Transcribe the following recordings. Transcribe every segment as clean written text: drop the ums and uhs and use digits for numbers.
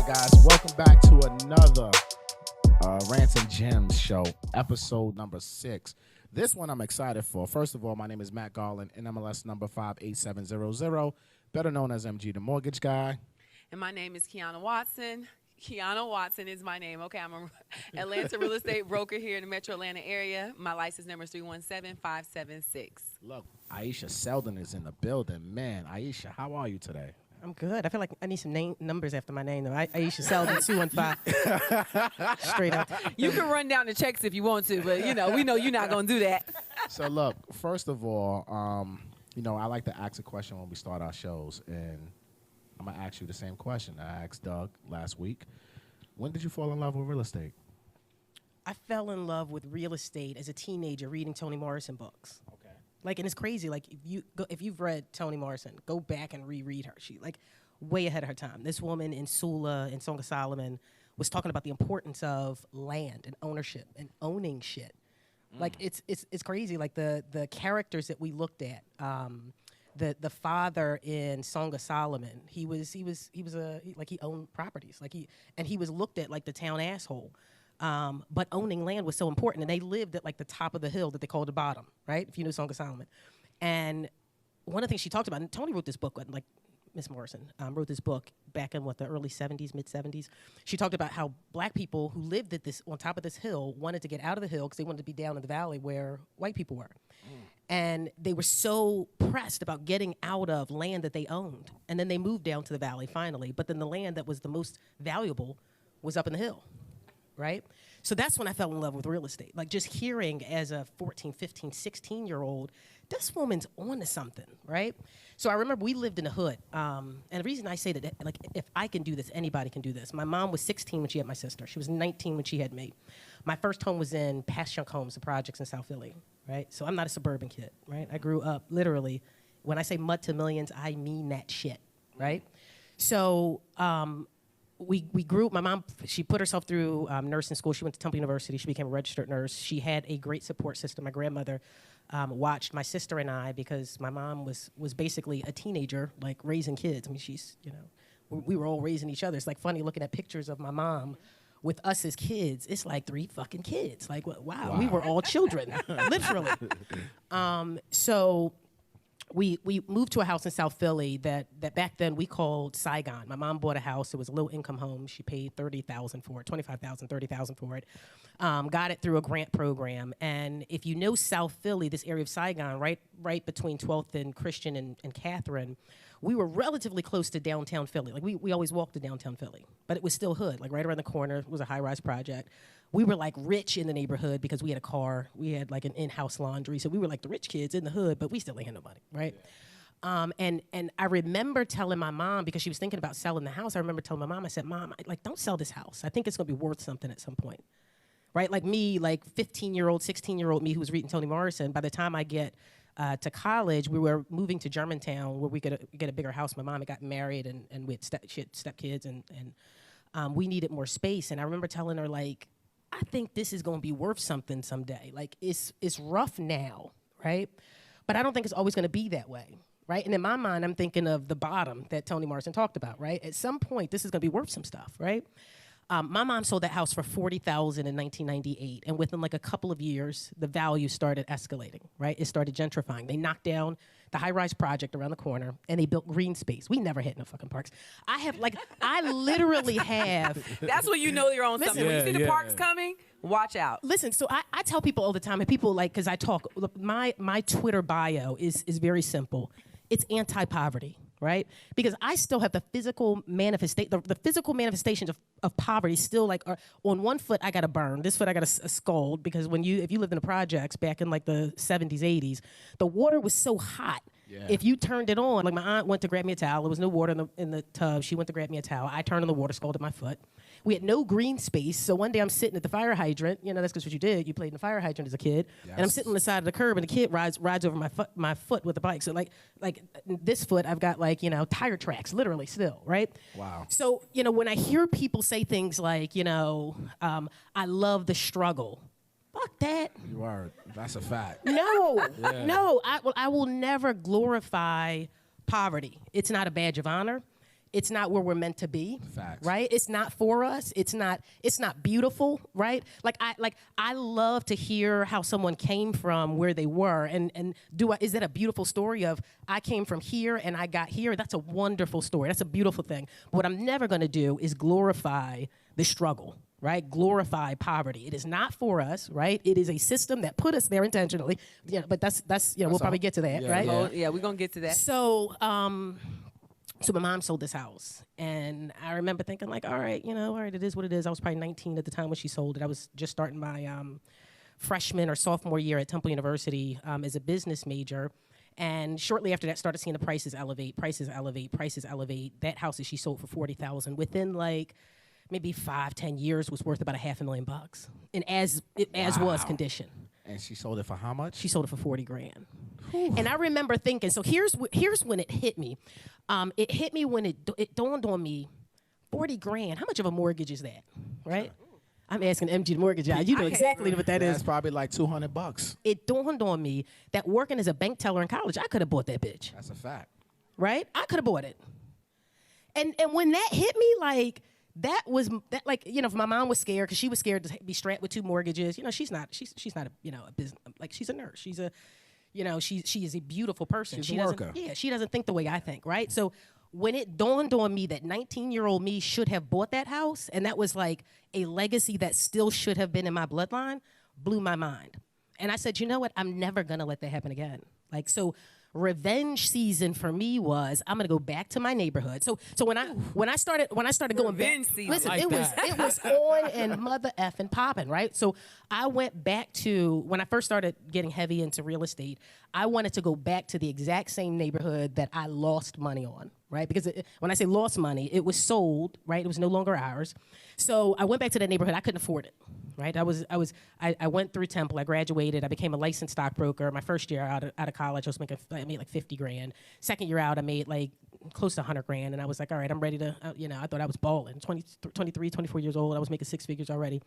right, guys, welcome back to another Rants and Gems show, episode number 6. This one I'm excited for. First of all, my name is Matt Garland, NMLS number 58700, better known as MG the Mortgage Guy. And my name is Quiana Watson. Quiana Watson is my name. Okay, I'm an Atlanta real estate broker here in the metro Atlanta area. My license number is 317576. Look, Ayesha Selden is in the building. Man, Ayesha, how are you today? I'm good. I feel like I need some numbers after my name, though. Ayesha Selden, 215. Straight up. You can run down the checks if you want to, but, we know you're not going to do that. So, look, first of all, I like to ask a question when we start our shows, and I'm going to ask you the same question I asked Doug last week. When did you fall in love with real estate? I fell in love with real estate as a teenager reading Toni Morrison books. Okay. And it's crazy. If you've read Toni Morrison, go back and reread her. She way ahead of her time. This woman in Sula in Song of Solomon was talking about the importance of land and ownership and owning shit. It's crazy. The characters that we looked at. The father in Song of Solomon, he owned properties, he was looked at like the town asshole. But owning land was so important, and they lived at the top of the hill that they called the bottom, right? If you know Song of Solomon. And one of the things she talked about, and Toni wrote this book, Miss Morrison wrote this book back in the early 70s, mid 70s. She talked about how black people who lived on top of this hill wanted to get out of the hill because they wanted to be down in the valley where white people were. And they were so pressed about getting out of land that they owned. And then they moved down to the valley finally. But then the land that was the most valuable was up in the hill, right? So that's when I fell in love with real estate. Just hearing as a 14, 15, 16-year-old, this woman's on to something, right? So I remember we lived in the hood. And the reason I say that, if I can do this, anybody can do this. My mom was 16 when she had my sister. She was 19 when she had me. My first home was in Passyunk Homes, the projects in South Philly, right? So I'm not a suburban kid, right? I grew up literally, when I say mud to millions, I mean that shit, right? So we grew, my mom, she put herself through nursing school. She went to Temple University. She became a registered nurse. She had a great support system. My grandmother watched my sister and I, because my mom was basically a teenager, raising kids. I mean, she's, we were all raising each other. It's funny looking at pictures of my mom with us as kids. It's 3 fucking kids. Wow, we were all children, literally. So we moved to a house in South Philly that back then we called Saigon. My mom bought a house. It was a low-income home. She paid $30,000 for it, $25,000, $30,000 for it. Got it through a grant program. And if you know South Philly, this area of Saigon, right between 12th and Christian and Catherine, we were relatively close to downtown Philly. We always walked to downtown Philly, but it was still hood. Right around the corner was a high-rise project. We were rich in the neighborhood because we had a car. We had an in-house laundry. So we were the rich kids in the hood, but we still ain't had no money, right? Yeah. And I remember telling my mom, because she was thinking about selling the house, I remember telling my mom, I said, Mom, don't sell this house. I think it's going to be worth something at some point, right? Me, 15-year-old, 16-year-old me who was reading Toni Morrison, by the time I get to college, we were moving to Germantown where we could get a bigger house. My mom had gotten married, and we had she had stepkids, and we needed more space. And I remember telling her, I think this is going to be worth something someday. It's rough now, right? But I don't think it's always going to be that way, right? And in my mind, I'm thinking of the bottom that Toni Morrison talked about, right? At some point, this is going to be worth some stuff, right? My mom sold that house for $40,000 in 1998, and within a couple of years, the value started escalating, right? It started gentrifying. They knocked down the high-rise project around the corner, and they built green space. We never hit no fucking parks. I literally have. That's when you know you're on something. When you see the parks coming, watch out. Listen, so I tell people all the time, and people because I talk, look, my Twitter bio is very simple. It's anti-poverty. Right? Because I still have the physical manifestations of poverty still on one foot I got a burn, this foot I got a scald, because if you lived in the projects back in the 70s, 80s, the water was so hot. Yeah. If you turned it on, my aunt went to grab me a towel, there was no water in the tub, she went to grab me a towel, I turned on the water, scalded my foot. We had no green space, so one day I'm sitting at the fire hydrant, that's because what you did, you played in the fire hydrant as a kid, yes. And I'm sitting on the side of the curb, and the kid rides over my foot with the bike, so this foot I've got tire tracks, literally still, right? Wow. So, when I hear people say things I love the struggle, fuck that. You are. That's a fact. No, yeah. No. I will never glorify poverty. It's not a badge of honor. It's not where we're meant to be. Facts. Right? It's not for us. It's not beautiful, right? I love to hear how someone came from where they were, and is that a beautiful story of I came from here and I got here? That's a wonderful story. That's a beautiful thing. But what I'm never going to do is glorify the struggle. Right? Glorify poverty. It is not for us, right? It is a system that put us there intentionally. Yeah, but that's we'll probably get to that, right? Yeah, we're gonna get to that. So so my mom sold this house, and I remember thinking like, all right, it is what it is. I was probably 19 at the time when she sold it. I was just starting my freshman or sophomore year at Temple University as a business major. And shortly after that, started seeing the prices elevate. That house that she sold for $40,000 within like maybe 5-10 years was worth about $500,000, and as was condition. And she sold it for how much? She sold it for $40,000. And I remember thinking, so here's when it hit me. It hit me when it dawned on me, $40,000. How much of a mortgage is that, right? I'm asking MG the mortgage guy. You know exactly what that is. That's probably like $200. It dawned on me that working as a bank teller in college, I could have bought that bitch. That's a fact. Right? I could have bought it. And when that hit me, like, my mom was scared because she was scared to be strapped with 2 mortgages. She's not a business, like, she's a nurse. She's a, she is a beautiful person. She's a worker. She doesn't think the way I think, right? So when it dawned on me that 19-year-old me should have bought that house, and that was like a legacy that still should have been in my bloodline, blew my mind. And I said, you know what? I'm never gonna let that happen again. Like, so revenge season for me was I'm gonna go back to my neighborhood. So when I started going back, listen, it was on and mother effing popping, right? So I went back to when I first started getting heavy into real estate. I wanted to go back to the exact same neighborhood that I lost money on, right? Because when I say lost money, it was sold, right? It was no longer ours. So I went back to that neighborhood. I couldn't afford it. Right, I went through Temple. I graduated. I became a licensed stockbroker. My first year out of college, I made like $50,000. Second year out, I made like close to $100,000. And I was like, all right, I'm ready to. I thought I was balling. 23, 24 years old. I was making 6 figures already.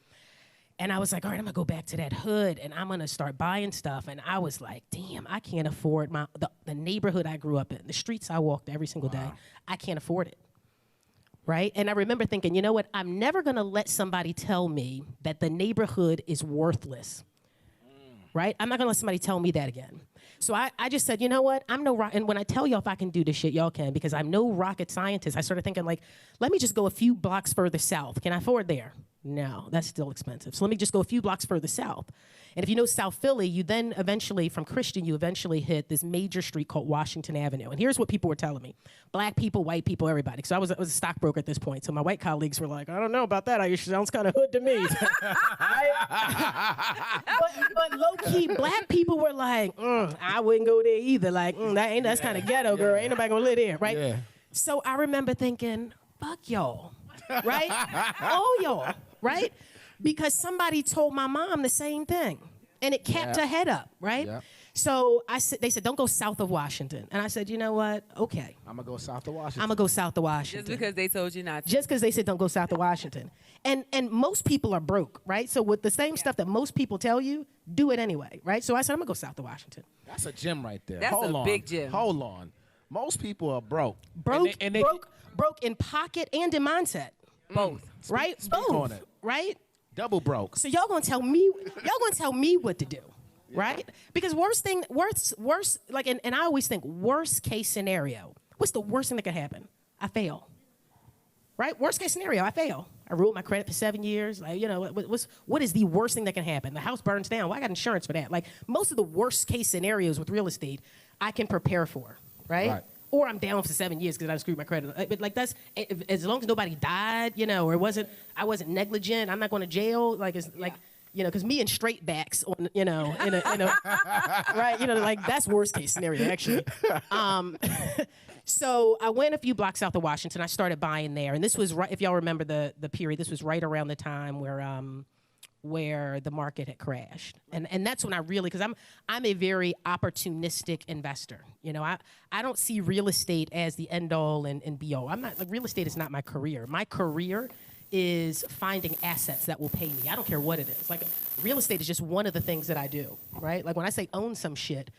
And I was like, all right, I'm gonna go back to that hood and I'm gonna start buying stuff. And I was like, damn, I can't afford the neighborhood I grew up in, the streets I walked every single day. I can't afford it. Right? And I remember thinking, you know what? I'm never going to let somebody tell me that the neighborhood is worthless. Right? I'm not going to let somebody tell me that again. So I just said, you know what? I'm no and when I tell y'all if I can do this shit, y'all can, because I'm no rocket scientist. I started thinking, like, let me just go a few blocks further south. Can I afford there? No, that's still expensive. So let me just go a few blocks further south. And if you know South Philly, you then eventually, from Christian, you eventually hit this major street called Washington Avenue. And here's what people were telling me. Black people, white people, everybody. So I was a stockbroker at this point. So my white colleagues were like, I don't know about that. Ayesha sounds kind of hood to me. but low-key, black people were like, I wouldn't go there either. Like, that's kind of ghetto, girl. Ain't nobody going to live there, right? Yeah. So I remember thinking, fuck y'all, right? All y'all, right? Because somebody told my mom the same thing, and it kept her head up, right? Yep. So they said, don't go south of Washington. And I said, you know what? Okay. I'm going to go south of Washington. I'm going to go south of Washington. Just because they told you not to. Just because they said don't go south of Washington. And most people are broke, right? So with the same stuff that most people tell you, do it anyway, right? So I said, I'm going to go south of Washington. That's a gym right there. That's a big gym. Hold on. Most people are broke. Broke in pocket and in mindset. Both. Right? Speak on it. Right? Double broke. So y'all gonna tell me what to do, right? Because worst, like, and I always think worst case scenario. What's the worst thing that could happen? I fail. Right? Worst case scenario, I fail. I ruled my credit for 7 years. Like, what is the worst thing that can happen? The house burns down. Well, I got insurance for that. Like, most of the worst case scenarios with real estate, I can prepare for, right? Or I'm down for 7 years because I screwed my credit. But like as long as nobody died, or I wasn't negligent. I'm not going to jail. Like because me and straight backs on, in a right, like that's worst case scenario actually. So I went a few blocks south of Washington. I started buying there, and this was right. If y'all remember the period, this was right around the time where the market had crashed. And that's when I really, because I'm a very opportunistic investor. I don't see real estate as the end all and be all. Real estate is not my career. My career is finding assets that will pay me. I don't care what it is. Like, real estate is just one of the things that I do, right? Like, when I say own some shit,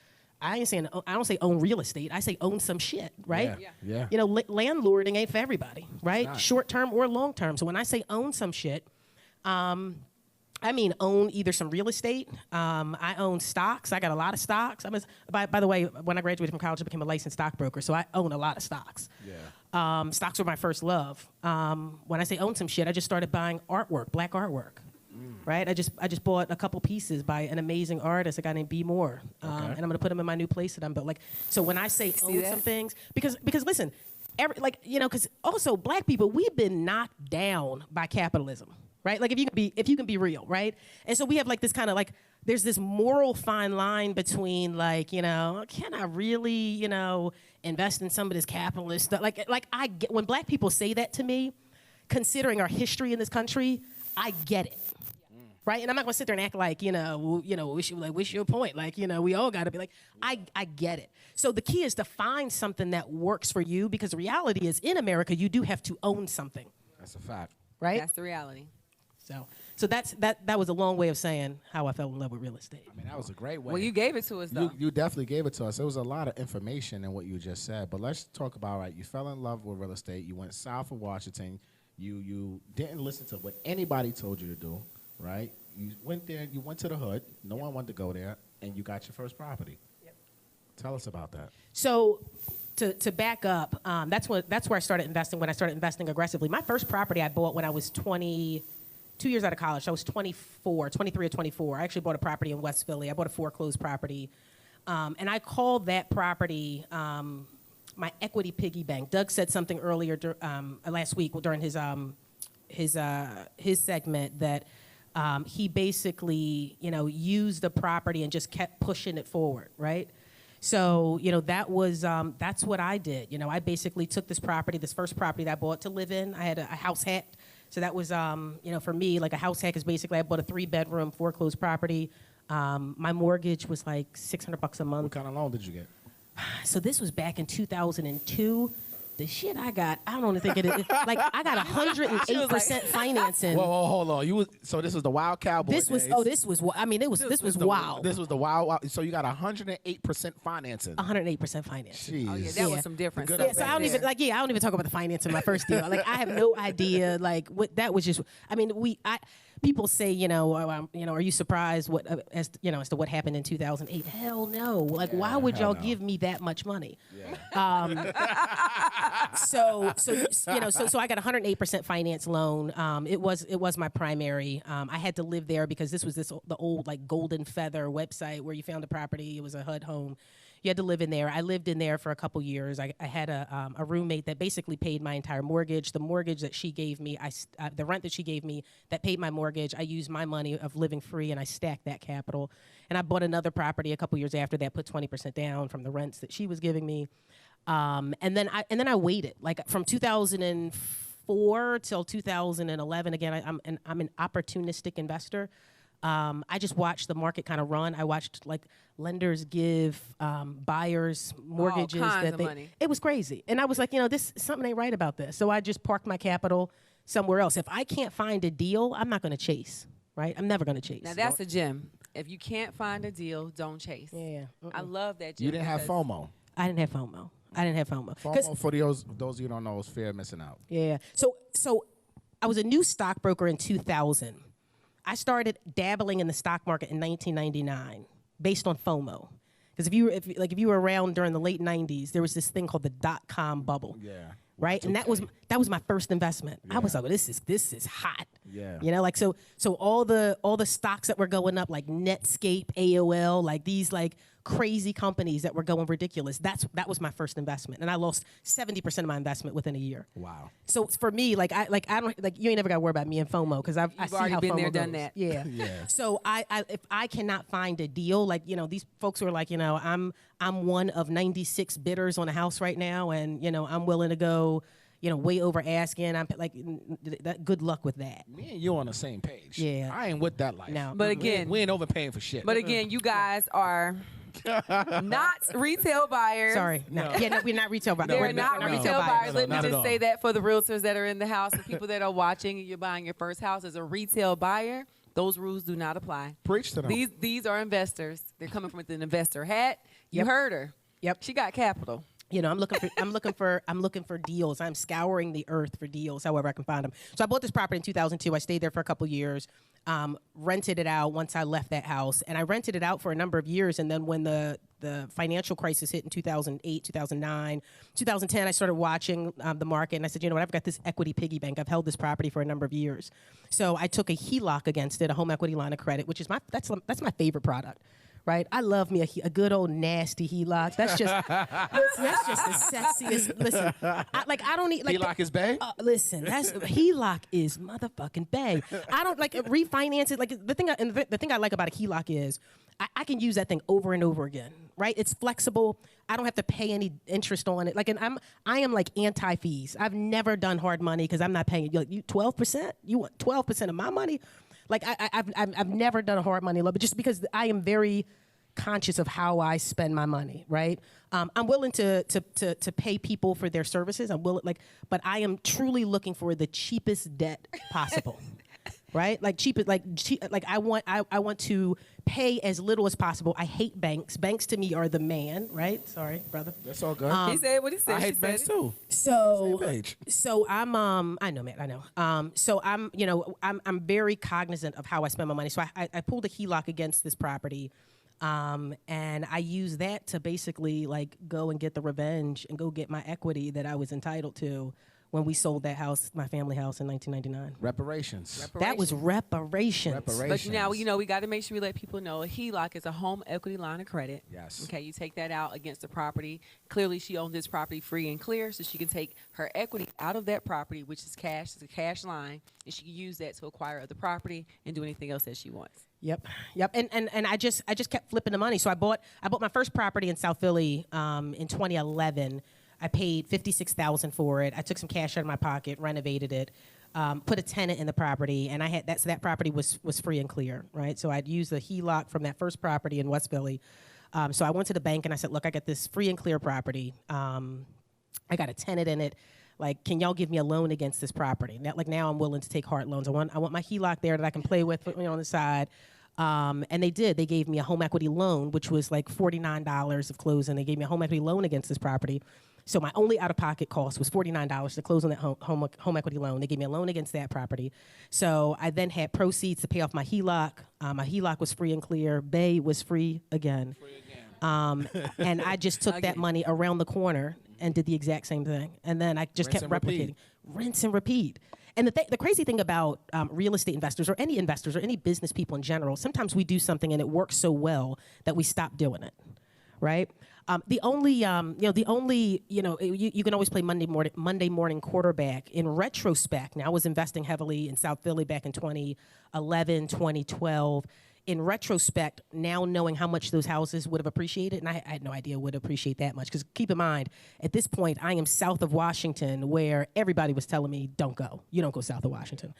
I don't say own real estate. I say own some shit, right? Yeah. You know, landlording ain't for everybody, right? not. Short term or long term. So when I say own some shit, I mean own either some real estate. I own stocks. I got a lot of stocks. By the way, when I graduated from college, I became a licensed stockbroker, so I own a lot of stocks. Yeah. Stocks were my first love. When I say own some shit, I just started buying artwork, black artwork. Right, I just bought a couple pieces by an amazing artist, a guy named B. Moore, and I'm gonna put them in my new place that I'm built. Like, so when I say own some things, because listen, because also black people, we've been knocked down by capitalism, right? Like if you can be real, right? And so we have like this kind of like there's this moral fine line between like can I really invest in some of this capitalist stuff? Like I get when black people say that to me, considering our history in this country, I get it. Right, and I'm not gonna sit there and act like what's your point? Like we all gotta be like, I get it. So the key is to find something that works for you, because the reality is in America you do have to own something. That's a fact. Right, that's the reality. So that was a long way of saying how I fell in love with real estate. I mean, that was a great way. Well, you gave it to us though. You definitely gave it to us. There was a lot of information in what you just said, but let's talk about you fell in love with real estate. You went south of Washington. You didn't listen to what anybody told you to do. Right? You went there, you went to the hood, no one wanted to go there, and you got your first property. Yep. Tell us about that. So to back up, that's where I started investing, when I started investing aggressively. My first property I bought when I was 2 years out of college. I was 23 or 24. I actually bought a property in West Philly. I bought a foreclosed property. And I called that property my equity piggy bank. Doug said something earlier last week during his segment that he basically, used the property and just kept pushing it forward, right? So, that's what I did. I basically took this first property that I bought to live in. I had a house hack. So that was, for me, like a house hack is basically I bought a 3-bedroom foreclosed property. My mortgage was like $600 a month. What kind of loan did you get? So this was back in 2002. The shit I got, I don't even think it is. Like I got 108% financing. Whoa, hold on. So this was the wild cowboy. This was wild. This was the wild. So you got 108% financing. 108% financing. Jeez. Oh yeah, that was some different stuff. Yeah, so I don't even talk about the financing in my first deal. Like I have no idea. Like what that was just. I mean, people say, are you surprised as to what happened in 2008? Hell no. Like why would y'all give me that much money? Yeah. So I got a 108% finance loan. It was my primary. I had to live there because this was the old like Golden Feather website where you found a property. It was a HUD home. You had to live in there. I lived in there for a couple years. I had a roommate that basically paid my entire mortgage. The mortgage that she gave me, the rent that she gave me that paid my mortgage, I used my money of living free and I stacked that capital. And I bought another property a couple years after that, put 20% down from the rents that she was giving me. And then I waited like from 2004 till 2011. Again, I'm an opportunistic investor. I just watched the market kind of run. I watched like lenders give buyers mortgages money. It was crazy. And I was like, something ain't right about this. So I just parked my capital somewhere else. If I can't find a deal, I'm not going to chase, right? I'm never going to chase. Now that's a gem. If you can't find a deal, don't chase. Yeah. I love that gem. You didn't have FOMO. I didn't have FOMO. FOMO, for those of you who don't know, is fear of missing out. Yeah. So I was a new stockbroker in 2000. I started dabbling in the stock market in 1999 based on FOMO. Because if you were around during the late 90s, there was this thing called the .com bubble. Yeah. Right? And that was my first investment. Yeah. I was like, this is hot. Yeah. So all the stocks that were going up, like Netscape, AOL, like these like crazy companies that were going ridiculous. That was my first investment, and I lost 70% of my investment within a year. Wow. So for me, I don't you ain't never got to worry about me and FOMO because I see already how been FOMO there, goes. done that. Yeah. So if I cannot find a deal, these folks are like, I'm one of 96 bidders on a house right now, and I'm willing to go, way over asking. I'm like, good luck with that. Me and you on the same page. Yeah. I ain't with that life. No. But again, we ain't overpaying for shit. But again, you guys are not retail buyers. Sorry. No. Yeah, no, we're not retail buyers. They're not retail buyers. Let me just say that for the realtors that are in the house and people that are watching and you're buying your first house as a retail buyer, those rules do not apply. Preach to them. These are investors. They're coming from an investor hat. You heard her. Yep. She got capital. You know, I'm looking for deals. I'm scouring the earth for deals, however I can find them. So I bought this property in 2002. I stayed there for a couple years, rented it out once I left that house, and I rented it out for a number of years. And then when the financial crisis hit in 2008, 2009, 2010, I started watching the market, and I said, you know what, I've got this equity piggy bank. I've held this property for a number of years. So I took a HELOC against it, a home equity line of credit, which is that's my favorite product. Right, I love me a good old nasty HELOC. That's just the sexiest. Listen, I don't need like HELOC is bae. Listen, HELOC is motherfucking bae. I don't like refinance it. Like the thing I like about a HELOC is I can use that thing over and over again. Right, it's flexible. I don't have to pay any interest on it. Like, and I am like anti fees. I've never done hard money because I'm not paying you 12%. You want 12% of my money? Like I've never done a hard money loan, but just because I am very conscious of how I spend my money, right? I'm willing to pay people for their services. But I am truly looking for the cheapest debt possible, right? I want to pay as little as possible. I hate banks. Banks to me are the man, right? Sorry, brother. That's all good. He said what he said. I hate banks too. So I'm I know, Matt, I know. So I'm very cognizant of how I spend my money. So I pulled a HELOC against this property. And I use that to basically like go and get the revenge and go get my equity that I was entitled to when we sold that house, my family house, in 1999. Reparations. That was reparations. But now, we got to make sure we let people know a HELOC is a home equity line of credit. Yes. Okay, you take that out against the property. Clearly, she owns this property free and clear, so she can take her equity out of that property, which is cash. It's a cash line, and she can use that to acquire other property and do anything else that she wants. Yep. And I just kept flipping the money. So I bought my first property in South Philly in 2011. I paid $56,000 for it. I took some cash out of my pocket, renovated it, put a tenant in the property, and I had that. So that property was free and clear, right? So I'd used the HELOC from that first property in West Philly. So I went to the bank and I said, look, I got this free and clear property. I got a tenant in it. Like, can y'all give me a loan against this property? Now I'm willing to take hard loans. I want my HELOC there that I can play with, on the side. And they did. They gave me a home equity loan, which was like $49 of closing. They gave me a home equity loan against this property. So my only out-of-pocket cost was $49 to close on that home equity loan. They gave me a loan against that property. So I then had proceeds to pay off my HELOC. My HELOC was free and clear. Bay was free again. And I just took that money around the corner and did the exact same thing. And then I just kept replicating. Rinse and repeat. And the crazy thing about real estate investors or any business people in general, sometimes we do something and it works so well that we stop doing it, right? You can always play Monday morning quarterback. In retrospect, now I was investing heavily in South Philly back in 2011, 2012. In retrospect, now knowing how much those houses would have appreciated, and I had no idea would appreciate that much, because keep in mind, at this point, I am south of Washington, where everybody was telling me, don't go. You don't go south of Washington.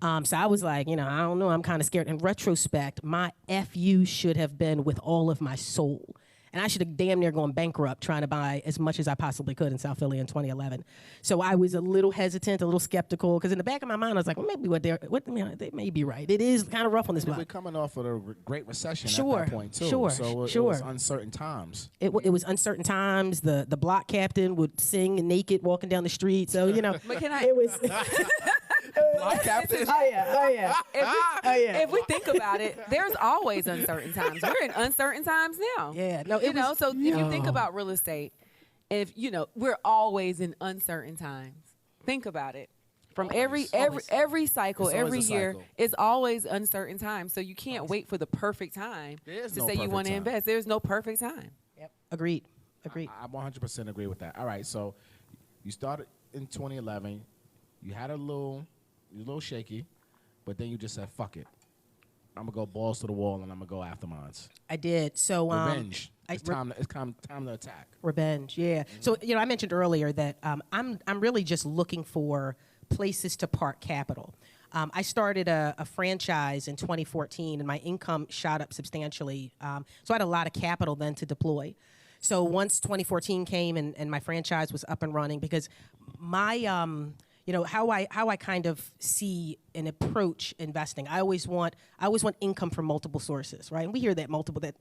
So I was like, I don't know, I'm kind of scared. In retrospect, my FU should have been with all of my soul. And I should have damn near gone bankrupt trying to buy as much as I possibly could in South Philly in 2011. So I was a little hesitant, a little skeptical, because in the back of my mind, I was like, well, maybe they may be right. It is kind of rough on this block. We're coming off of a Great Recession at that point, too. Sure. So it was uncertain times. It was uncertain times. The block captain would sing naked walking down the street. So, But can it was... Block captain? Oh, yeah. If we think about it, there's always uncertain times. We're in uncertain times now. Yeah. No, so if you think about real estate, we're always in uncertain times. Think about it. From every cycle, every year, it's always uncertain times. So you can't wait for the perfect time to say you want to invest. There's no perfect time. Yep. Agreed. I 100% agree with that. All right, so you started in 2011. You had you were a little shaky, but then you just said, fuck it. I'm going to go balls to the wall, and I'm going to go after mines. I did. So revenge. It's time to attack. Revenge, yeah. Mm-hmm. So, I mentioned earlier that I'm really just looking for places to park capital. I started a franchise in 2014, and my income shot up substantially. So I had a lot of capital then to deploy. So once 2014 came and my franchise was up and running, because my how I kind of see and approach investing. I always want income from multiple sources, right? And we hear that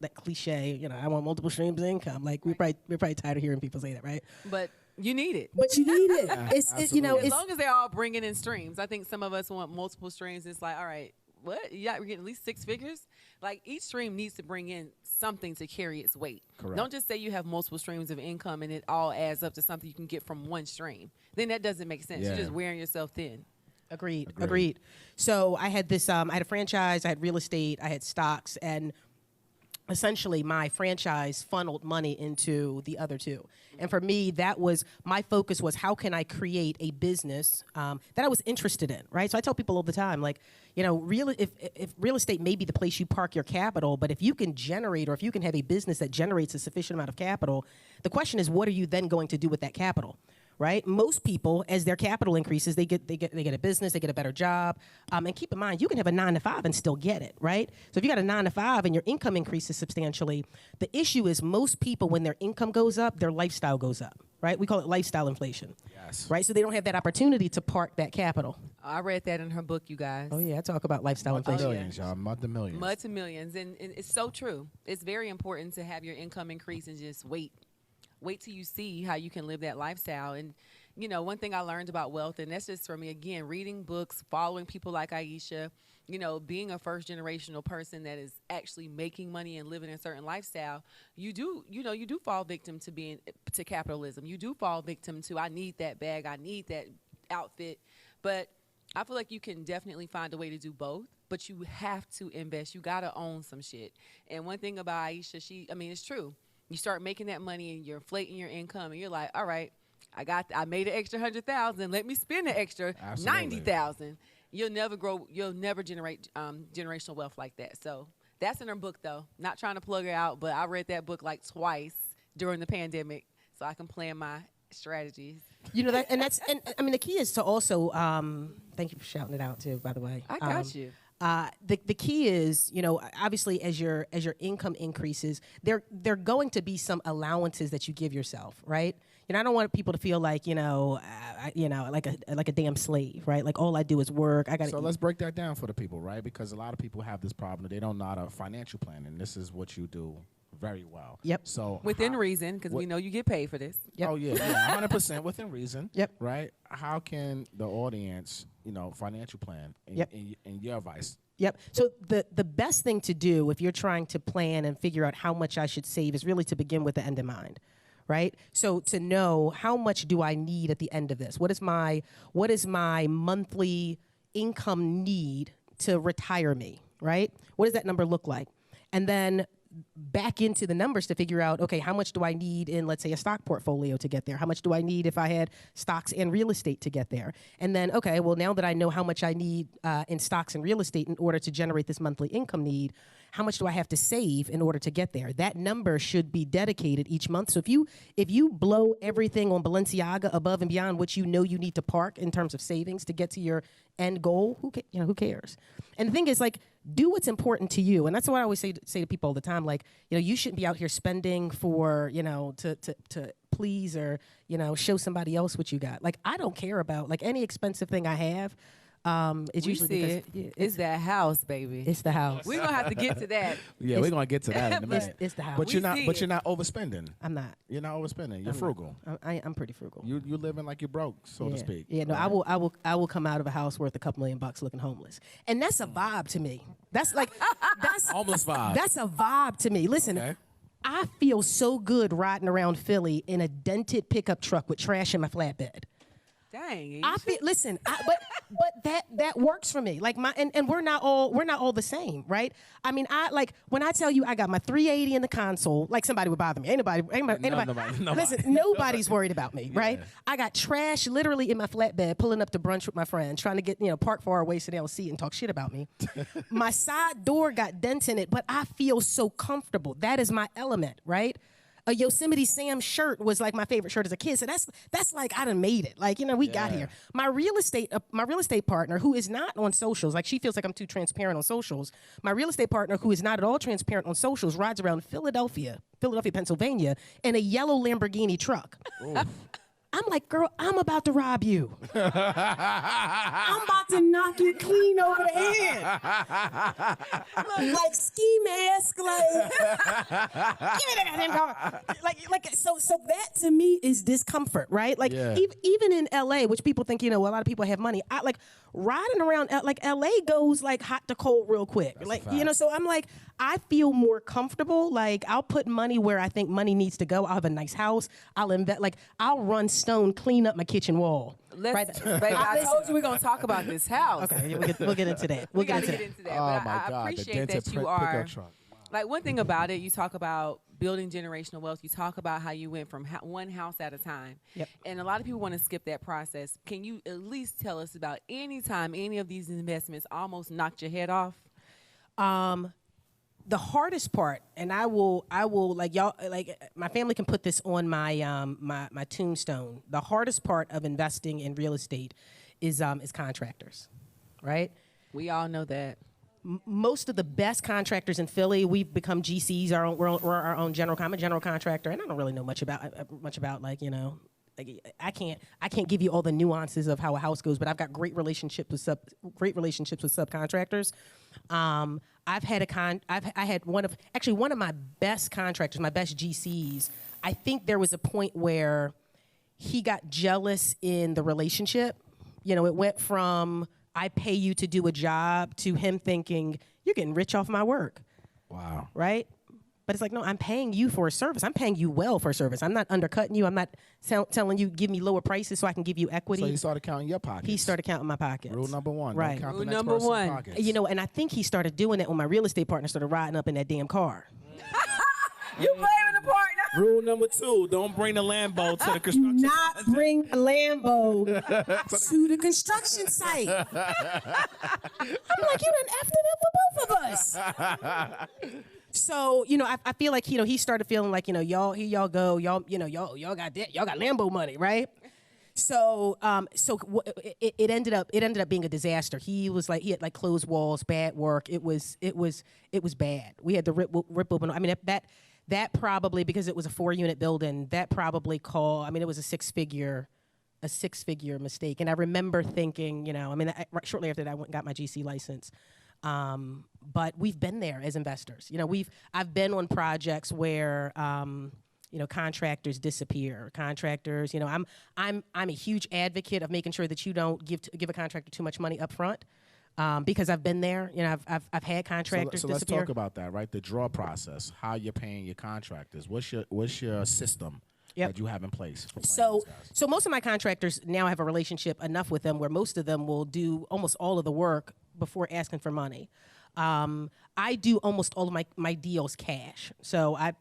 that cliche, I want multiple streams of income. Like we're probably tired of hearing people say that, right? But you need it. But you need it. As long as they're all bringing in streams. I think some of us want multiple streams. It's like, all right, what? Yeah, we're getting at least 6 figures. Like each stream needs to bring in something to carry its weight. Correct. Don't just say you have multiple streams of income and it all adds up to something you can get from one stream. Then that doesn't make sense. You're just wearing yourself thin. Agreed. So I had this. I had a franchise. I had real estate. I had stocks, and essentially my franchise funneled money into the other two. And for me, that was my focus was how can I create a business that I was interested in, right? So I tell people all the time, like, if real estate may be the place you park your capital, but if you can generate or if you can have a business that generates a sufficient amount of capital, the question is, what are you then going to do with that capital? Right? Most people, as their capital increases, they get a business, they get a better job. And keep in mind, you can have a 9-to-5 and still get it, right? So if you got a 9-to-5 and your income increases substantially, the issue is most people, when their income goes up, their lifestyle goes up, right? We call it lifestyle inflation. Yes. Right? So they don't have that opportunity to park that capital. I read that in her book, you guys. Oh, yeah. I talk about lifestyle inflation. Millions, y'all. Multi-millions. Multi-millions. And it's so true. It's very important to have your income increase and just wait till you see how you can live that lifestyle. And, one thing I learned about wealth, and that's just for me, again, reading books, following people like Ayesha, being a first generational person that is actually making money and living a certain lifestyle, you do fall victim to capitalism. You do fall victim to, I need that bag, I need that outfit. But I feel like you can definitely find a way to do both, but you have to invest. You got to own some shit. And one thing about Ayesha, it's true. You start making that money and you're inflating your income and you're like, all right, I made an extra 100,000. Let me spend an extra 90,000. You'll never grow. You'll never generate generational wealth like that. So that's in her book, though. Not trying to plug her out, but I read that book like twice during the pandemic, so I can plan my strategies. The key is to also. Thank you for shouting it out too. By the way, I got you. The key is, obviously as your income increases, there are going to be some allowances that you give yourself, right? I don't want people to feel like, like a damn slave, right? Like all I do is work. So let's break that down for the people, right? Because a lot of people have this problem. They don't know how to financial plan, and this is what you do very well. Yep. So within reason, because we know you get paid for this. Yep. Oh yeah, 100% within reason. Yep. Right. How can the audience, financial plan? In your advice. Yep. So the best thing to do if you're trying to plan and figure out how much I should save is really to begin with the end in mind, right? So to know how much do I need at the end of this? What is my monthly income need to retire me, right? What does that number look like? And then back into the numbers to figure out, okay, how much do I need in, let's say, a stock portfolio to get there? How much do I need if I had stocks and real estate to get there? And then, okay, well, now that I know how much I need in stocks and real estate in order to generate this monthly income need, how much do I have to save in order to get there? That number should be dedicated each month. So if you blow everything on Balenciaga above and beyond what you know you need to park in terms of savings to get to your end goal, who cares? And the thing is, like, do what's important to you. And that's what I always say to people all the time. Like, you shouldn't be out here spending for, to please or, show somebody else what you got. Like, I don't care about, like, any expensive thing I have. It's usually because it's that house, baby. It's the house. We're gonna have to get to that. Yeah, we're gonna get to that in a minute. It's the house. But you're not overspending. I'm not. You're not overspending. You're frugal. I'm pretty frugal. You living like you're broke, so to speak. Yeah, no, right? I will come out of a house worth a couple $1,000,000 looking homeless, and that's a vibe to me. That's like that's homeless vibe. That's a vibe to me. Listen. Okay. I feel so good riding around Philly in a dented pickup truck with trash in my flatbed. Dang. But that works for me. Like and we're not all the same, right? I mean, when I tell you I got my 380 in the console, like somebody would bother me. Ain't nobody. Listen, nobody's worried about me, right? Yeah. I got trash literally in my flatbed, pulling up to brunch with my friend, trying to get park far away so they don't see it and talk shit about me. My side door got dents in it, but I feel so comfortable. That is my element, right? A Yosemite Sam shirt was like my favorite shirt as a kid. So that's like I done made it. Like, we got here. My real estate partner, who is not on socials, like she feels like I'm too transparent on socials. My real estate partner, who is not at all transparent on socials, rides around Philadelphia, Pennsylvania, in a yellow Lamborghini truck. I'm like, girl, I'm about to rob you. I'm about to knock you clean over the head. Look, like ski mask, like, give me that goddamn car. So that to me is discomfort, right? Like, even in LA, which people think, a lot of people have money. I like riding around, like LA goes like hot to cold real quick. That's like, so I'm like, I feel more comfortable. Like, I'll put money where I think money needs to go. I'll have a nice house. I'll invest, like, I'll run stone, clean up my kitchen wall. Baby, I told you we're going to talk about this house. Okay, we'll get into that. We got to get into that. Oh, but my God. I appreciate that you are. Like, one thing about it, you talk about building generational wealth. You talk about how you went from one house at a time. Yep. And a lot of people want to skip that process. Can you at least tell us about any time any of these investments almost knocked your head off? The hardest part, and I will like y'all, like my family can put this on my my tombstone. The hardest part of investing in real estate is contractors, right? We all know that. Most of the best contractors in Philly, we've become GCs. We're our own I'm a general contractor, and I don't really know much about like, like I can't give you all the nuances of how a house goes, but I've got great relationships with subcontractors. I had one of my best contractors, my best GCs. I think there was a point where he got jealous in the relationship. It went from I pay you to do a job to him thinking you're getting rich off my work. Wow. Right? But it's like, no, I'm paying you for a service. I'm paying you well for a service. I'm not undercutting you. I'm not telling you give me lower prices so I can give you equity. So he started counting your pockets. He started counting my pockets. Rule number one. Right. Don't count Rule the next number person's one. pockets. And I think he started doing that when my real estate partner started riding up in that damn car. You blaming the partner. Rule number 2, don't bring the Lambo to the construction site. Not bring a Lambo to the construction site. I'm like, you done effed it up for both of us. So, I feel like, he started feeling like, y'all got that, y'all got Lambo money, right? So, it ended up being a disaster. He had like closed walls, bad work. It was bad. We had to rip open. I mean, that probably, because it was a 4-unit building, that probably it was a six-figure mistake. And I remember thinking, shortly after that, I went and got my GC license. But we've been there as investors. I've been on projects where, contractors disappear. Contractors, I'm a huge advocate of making sure that you don't give a contractor too much money up front. Because I've been there, I've had contractors disappear. So let's talk about that, right? The draw process, how you're paying your contractors. What's your system that you have in place? So most of my contractors now have a relationship enough with them where most of them will do almost all of the work before asking for money. I do almost all of my deals cash. So I'm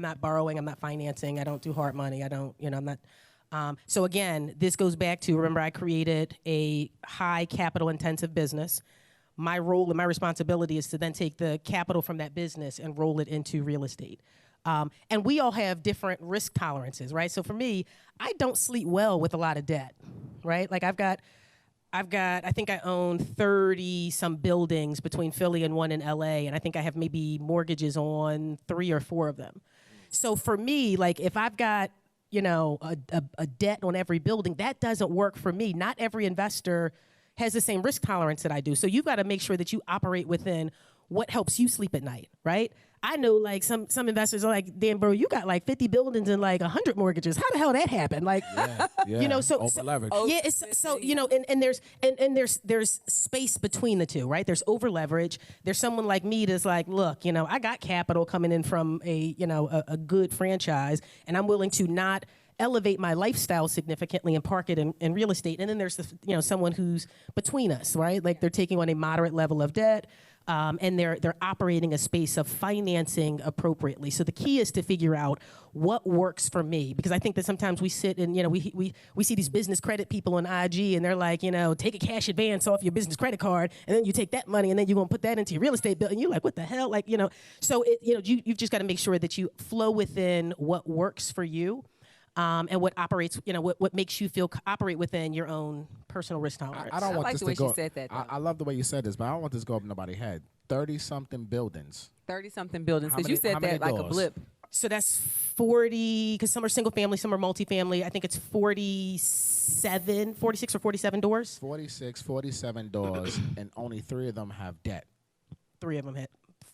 not borrowing, I'm not financing, I don't do hard money, I'm not. So again, this goes back to, remember, I created a high capital intensive business. My role and my responsibility is to then take the capital from that business and roll it into real estate. And we all have different risk tolerances, right? So for me, I don't sleep well with a lot of debt, right? Like I think I own 30 some buildings between Philly and one in LA, and I think I have maybe mortgages on 3 or 4 of them. So for me, like if I've got a debt on every building, that doesn't work for me. Not every investor has the same risk tolerance that I do. So you've got to make sure that you operate within what helps you sleep at night, right? I know like some investors are like, damn, bro, you got like 50 buildings and like 100 mortgages. How the hell that happened? Like, over leverage. And there's space between the two, right? There's over leverage. There's someone like me that's like, look, I got capital coming in from a good franchise, and I'm willing to not elevate my lifestyle significantly and park it in real estate. And then there's someone who's between us, right? Like they're taking on a moderate level of debt. And they're operating a space of financing appropriately. So the key is to figure out what works for me, because I think that sometimes we sit and we see these business credit people on IG and they're like, take a cash advance off your business credit card, and then you take that money and then you're gonna put that into your real estate bill, and you're like, what the hell, like So you've just got to make sure that you flow within what works for you. And what operates, what makes you operate within your own personal risk tolerance. I don't want like this the way to go. she said that, I love the way you said this, but I don't want this to go over nobody's head. 30-something buildings. 30-something buildings. Because you said how many that like a doors? blip. So that's 40, because some are single family, some are multifamily. I think it's 46 or 47 doors. 47 doors, and only 3 of them have debt. 3 of them hit.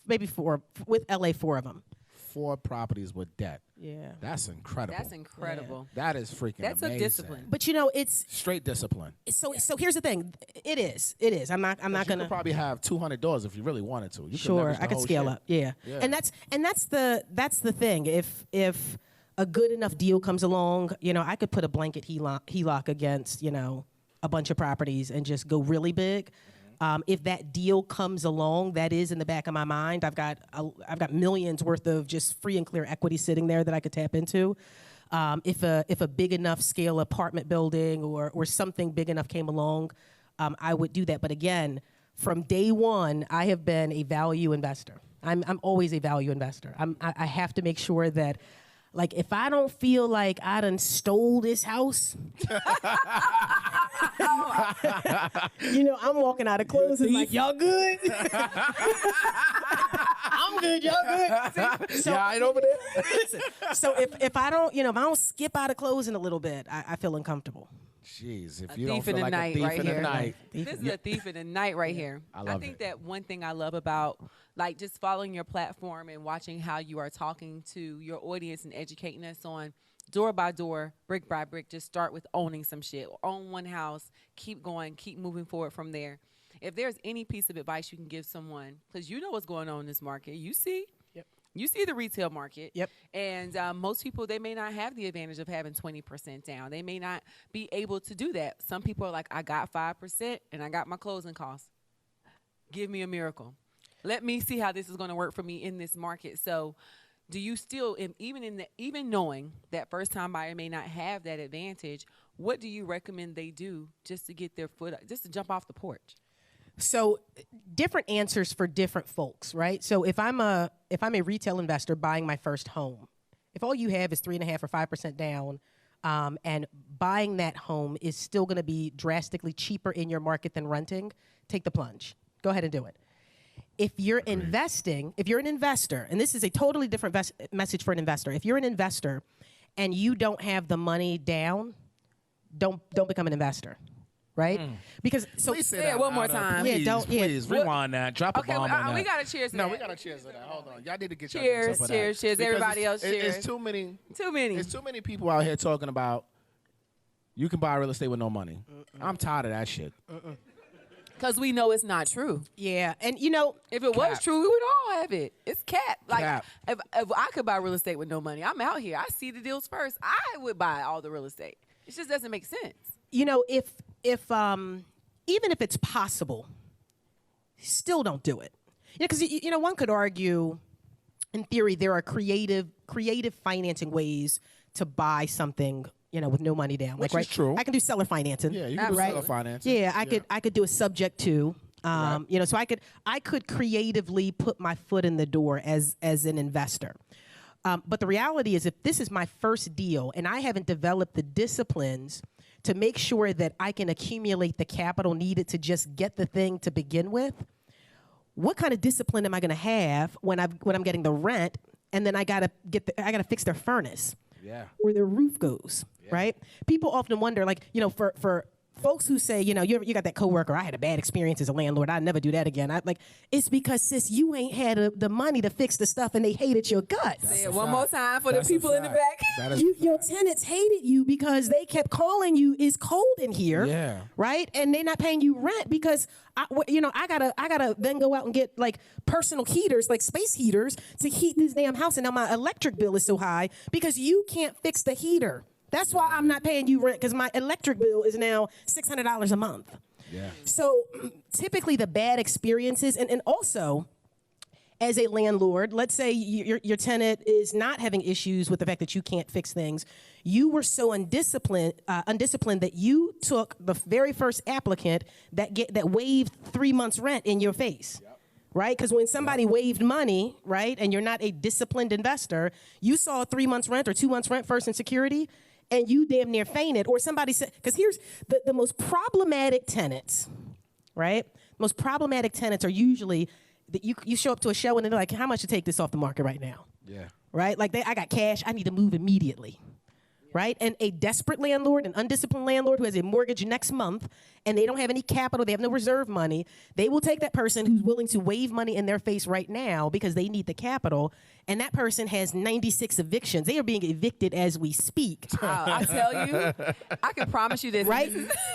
Maybe 4. With LA, 4 of them. 4 properties with debt. Yeah. That's incredible. That's incredible. That is freaking That's amazing. a discipline. But you know, it's straight discipline. So here's the thing. It is. I'm not You gonna could probably have 200 doors if you really wanted to. You Sure, I could scale up. Yeah. And that's the thing. If a good enough deal comes along, you know, I could put a blanket HELOC against, you know, a bunch of properties and just go really big. If that deal comes along, that is in the back of my mind. I've got millions worth of just free and clear equity sitting there that I could tap into. If a big enough scale apartment building or something big enough came along, I would do that. But again, from day one, I have been a value investor. I'm always a value investor. I have to make sure that, like, if I don't feel like I done stole this house, you know, I'm walking out of clothes and like, y'all good? I'm good, y'all good? So, yeah, right over there. Listen, so if I don't, you know, if I don't skip out of clothes in a little bit, I feel uncomfortable. Jeez, if A you don't thief feel in the like a night thief right in the here. night. This is a thief in the night right here. I think it. that one thing I love about, like, just following your platform and watching how you are talking to your audience and educating us on door by door, brick by brick, just start with owning some shit. Own one house, keep going, keep moving forward from there. If there's any piece of advice you can give someone, because you know what's going on in this market, you see. You see the retail market. Yep. And most people, they may not have the advantage of having 20% down. They may not be able to do that. Some people are like, I got 5% and I got my closing costs. Give me a miracle. Let me see how this is going to work for me in this market. So do you still, even knowing that first-time buyer may not have that advantage, what do you recommend they do just to get their foot, just to jump off the porch? So different answers for different folks, right? So if I'm a retail investor buying my first home, if all you have is 3.5 or 5% down, and buying that home is still going to be drastically cheaper in your market than renting, take the plunge. Go ahead and do it. If you're investing, if you're an investor, and this is a totally different message for an investor. If you're an investor and you don't have the money down, don't become an investor. Right? Because please say that one more time. Please, please rewind that. Drop a bomb on that. We got to cheers to that. No, we got to cheers to that. Hold on. Y'all need to get cheers, your cheers, cheers. Everybody else cheers. It's too many. There's too many people out here talking about you can buy real estate with no money. I'm tired of that shit. Because we know it's not true. Yeah, and you know, if it was true, we would all have it. It's cap. Like, Cap. If I could buy real estate with no money, I'm out here. I see the deals first. I would buy all the real estate. It just doesn't make sense. You know, if even if it's possible, still don't do it. Yeah, because you know, one could argue, in theory, there are creative financing ways to buy something, you know, with no money down. Which like, is true. I can do seller financing. Yeah, you can do seller financing. Yeah, I could do a subject to. You know, so I could creatively put my foot in the door as an investor. But the reality is, if this is my first deal and I haven't developed the disciplines to make sure that I can accumulate the capital needed to just get the thing to begin with, what kind of discipline am I going to have when I'm getting the rent, and then I gotta fix their furnace, or their roof goes, right? People often wonder, like, you know, for folks who say, you know, you got that coworker, I had a bad experience as a landlord, I'd never do that again. It's because, sis, you ain't had the money to fix the stuff and they hated your guts. Say it one more time for the people in the back. Your tenants hated you because they kept calling you, it's cold in here, right? And they're not paying you rent because, I gotta then go out and get, like, personal heaters, like space heaters, to heat this damn house, and now my electric bill is so high because you can't fix the heater. That's why I'm not paying you rent, because my electric bill is now $600 a month. Yeah. So typically the bad experiences, and also as a landlord, let's say your tenant is not having issues with the fact that you can't fix things. You were so undisciplined that you took the very first applicant that waived 3 months rent in your face. Yep. Right? Because when somebody waived money, right, and you're not a disciplined investor, you saw 3 months rent or 2 months rent first in security, and you damn near fainted. Or somebody said, because here's the most problematic tenants, right? Most problematic tenants are usually that you show up to a show and they're like, how much to take this off the market right now? Yeah. right? Like I got cash, I need to move immediately. Right? And a desperate landlord, an undisciplined landlord who has a mortgage next month and they don't have any capital, they have no reserve money, they will take that person who's willing to wave money in their face right now because they need the capital, and that person has 96 evictions. They are being evicted as we speak. I tell you, I can promise you this. Right?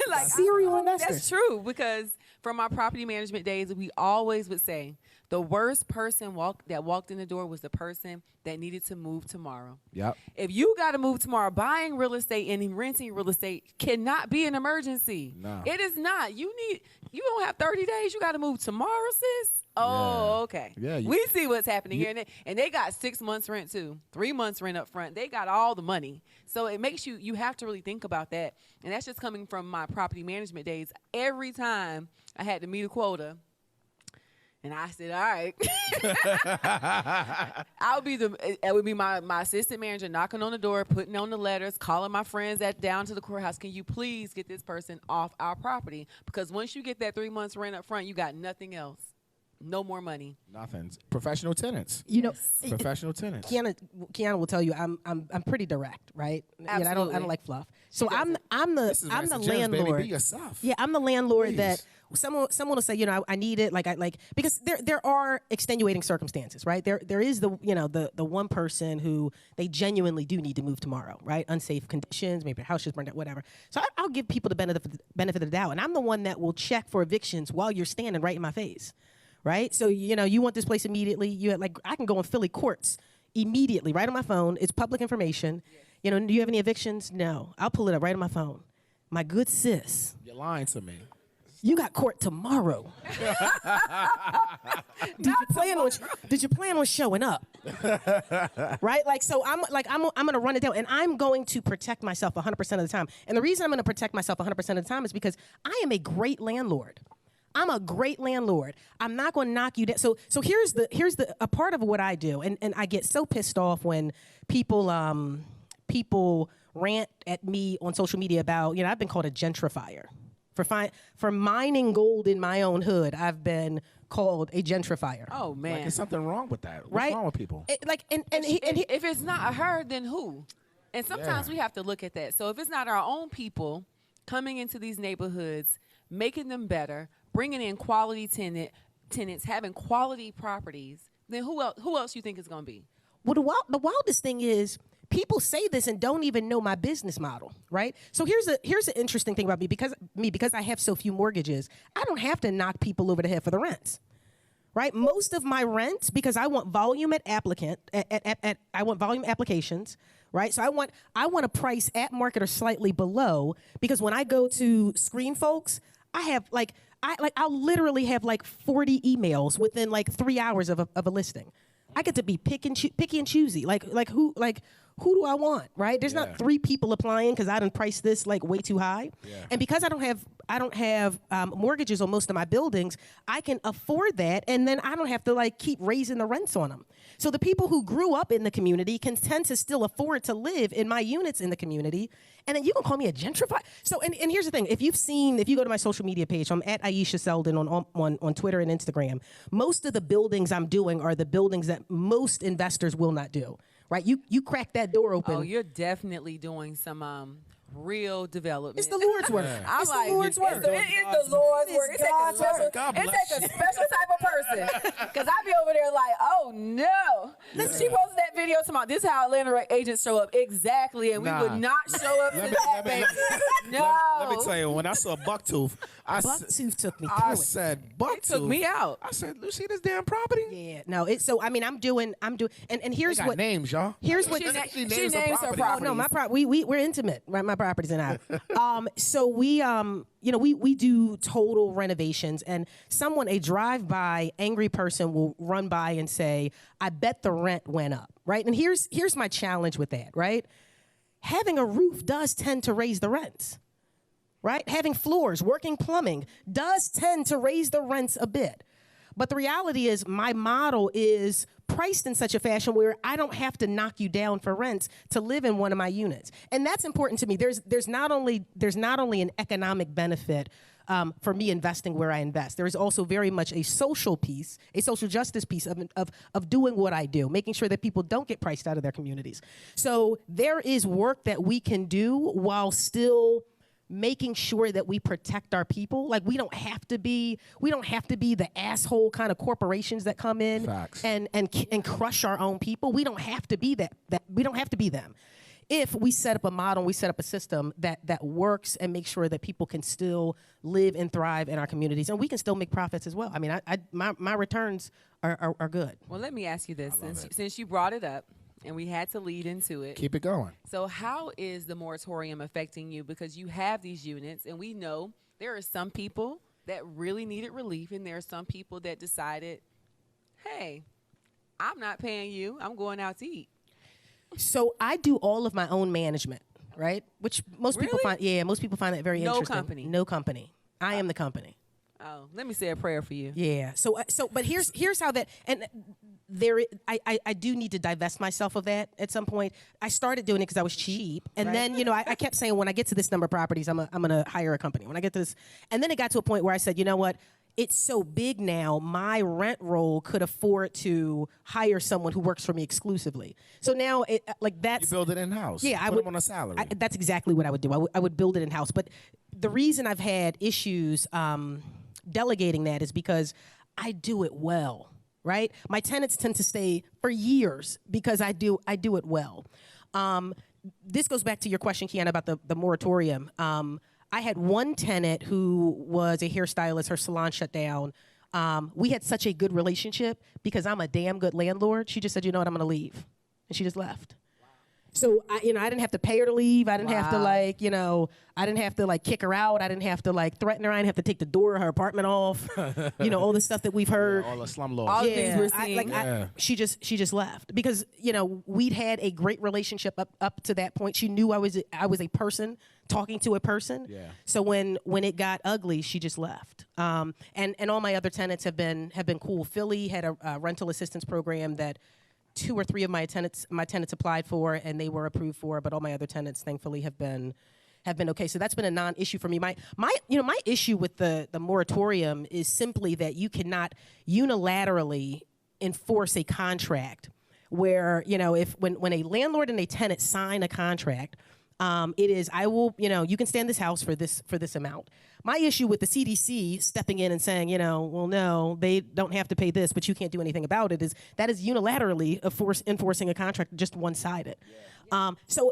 Like, Serial investors. That's true, because from our property management days, we always would say, the worst person that walked in the door was the person that needed to move tomorrow. Yep. If you got to move tomorrow, buying real estate and renting real estate cannot be an emergency. No. It is not. You don't have 30 days. You got to move tomorrow, sis. Oh, okay. Yeah. We see what's happening here. And they got 6 months rent too, 3 months rent up front. They got all the money. So it makes you have to really think about that. And that's just coming from my property management days. Every time I had to meet a quota, and I said, all right. It would be my assistant manager knocking on the door, putting on the letters, calling my friends down to the courthouse. Can you please get this person off our property? Because once you get that 3 months rent up front, you got nothing else. No more money. Nothing. Professional tenants. You know, Professional tenants. Kiana will tell you I'm pretty direct, right? Absolutely. I don't like fluff. So I'm the landlord. Baby, be yourself. Yeah, I'm the landlord Please. that someone will say, I need it, because there are extenuating circumstances, right? There is the one person who they genuinely do need to move tomorrow, right? Unsafe conditions, maybe their house just burned out, whatever. So I'll give people the benefit of the doubt, and I'm the one that will check for evictions while you're standing right in my face, right? So you want this place immediately. I can go on Philly courts immediately, right on my phone. It's public information. Do you have any evictions? No, I'll pull it up right on my phone. My good sis, You're lying to me. you got court tomorrow. Did you plan on showing up? Right? So I'm going to run it down, and I'm going to protect myself 100% of the time. And the reason I'm going to protect myself 100% of the time is because I am a great landlord. I'm a great landlord. I'm not going to knock you down. So here's a part of what I do, and I get so pissed off when people rant at me on social media about, I've been called a gentrifier. For mining gold in my own hood, I've been called a gentrifier. Oh man, Like, there's something wrong with that. What's right? wrong with people? If it's not her, then who? And sometimes we have to look at that. So if it's not our own people coming into these neighborhoods, making them better, bringing in quality tenants, having quality properties, then who else you think is going to be? Well, the wildest thing is, people say this and don't even know my business model, right? So here's an interesting thing about me. Because I have so few mortgages, I don't have to knock people over the head for the rents, right? Most of my rents, because I want volume I want volume applications, right? So I want a price at market or slightly below, because when I go to screen folks, I'll literally have 40 emails within 3 hours of a listing. I get to be picky and choosy. Who do I want, right? There's not 3 people applying because I done priced this way too high. Yeah. And because I don't have mortgages on most of my buildings, I can afford that, and then I don't have to keep raising the rents on them. So the people who grew up in the community can tend to still afford to live in my units in the community. And then you can call me a gentrifier. So and here's the thing: if you go to my social media page, I'm at Ayesha Selden on Twitter and Instagram. Most of the buildings I'm doing are the buildings that most investors will not do. Right? You crack that door open. Oh, you're definitely doing some real development. It's the Lord's work. It's the Lord's work. It is the Lord's work. It takes a special type of person. Because I be over there oh no. She posted that video tomorrow. This is how Atlanta agents show up exactly, and we would not show up to that, baby. No. Let me tell you, when I saw Bucktooth, Bucktooth took me through I it. said, Bucktooth. It took me out. I said, you see this damn property? Yeah, no. I'm doing, and here's They got what names, y'all. Here's what She names her property. Oh, no, we're intimate, right? My properties and I. So we do total renovations, and a drive-by angry person will run by and say, I bet the rent went up, right? And here's my challenge with that, right? Having a roof does tend to raise the rents, right? Having floors, working plumbing does tend to raise the rents a bit. But the reality is my model is priced in such a fashion where I don't have to knock you down for rents to live in one of my units. And that's important to me. There's not only an economic benefit for me investing where I invest. There is also very much a social piece, a social justice piece of doing what I do, making sure that people don't get priced out of their communities. So there is work that we can do while still making sure that we protect our people. Like we don't have to be the asshole kind of corporations that come in and crush our own people. We don't have to be that we don't have to be them. If we set up a model, we set up a system that works and makes sure that people can still live and thrive in our communities, and we can still make profits as well. I mean, my returns are good. Well, let me ask you this, since you brought it up, and we had to lead into it. Keep it going. So how is the moratorium affecting you? Because you have these units, and we know there are some people that really needed relief, and there are some people that decided, hey, I'm not paying you. I'm going out to eat. So I do all of my own management, right? Which most people find that very interesting. No company. I am the company. Oh, let me say a prayer for you. Yeah. But here's how that, and I do need to divest myself of that at some point. I started doing it because I was cheap, and then I kept saying when I get to this number of properties, I'm gonna hire a company. When I get to this, and then it got to a point where I said, you know what? It's so big now, my rent roll could afford to hire someone who works for me exclusively. So now, that's... You build it in-house. Yeah, I would. Put them on a salary. That's exactly what I would do. I would build it in-house. But the reason I've had issues delegating that is because I do it well, right? My tenants tend to stay for years because I do it well. This goes back to your question, Quiana, about the moratorium. I had one tenant who was a hairstylist. Her salon shut down. We had such a good relationship because I'm a damn good landlord. She just said, you know what, I'm going to leave. And she just left. Wow. So, I didn't have to pay her to leave. I didn't have to, I didn't have to, kick her out. I didn't have to, threaten her. I didn't have to take the door of her apartment off. All the stuff that we've heard. Yeah, all the slum laws. All the things we're seeing. She just left because, we'd had a great relationship up to that point. She knew I was a person talking to a person. Yeah. So when it got ugly, she just left. And all my other tenants have been cool. Philly had a rental assistance program that 2 or 3 of my tenants applied for and they were approved for, but all my other tenants thankfully have been okay. So that's been a non-issue for me. My issue with the moratorium is simply that you cannot unilaterally enforce a contract where, when a landlord and a tenant sign a contract, it is, I will, you can stay in this house for this amount. My issue with the CDC stepping in and saying, well, no, they don't have to pay this, but you can't do anything about it, is unilaterally enforcing a contract, just one-sided. Yeah. So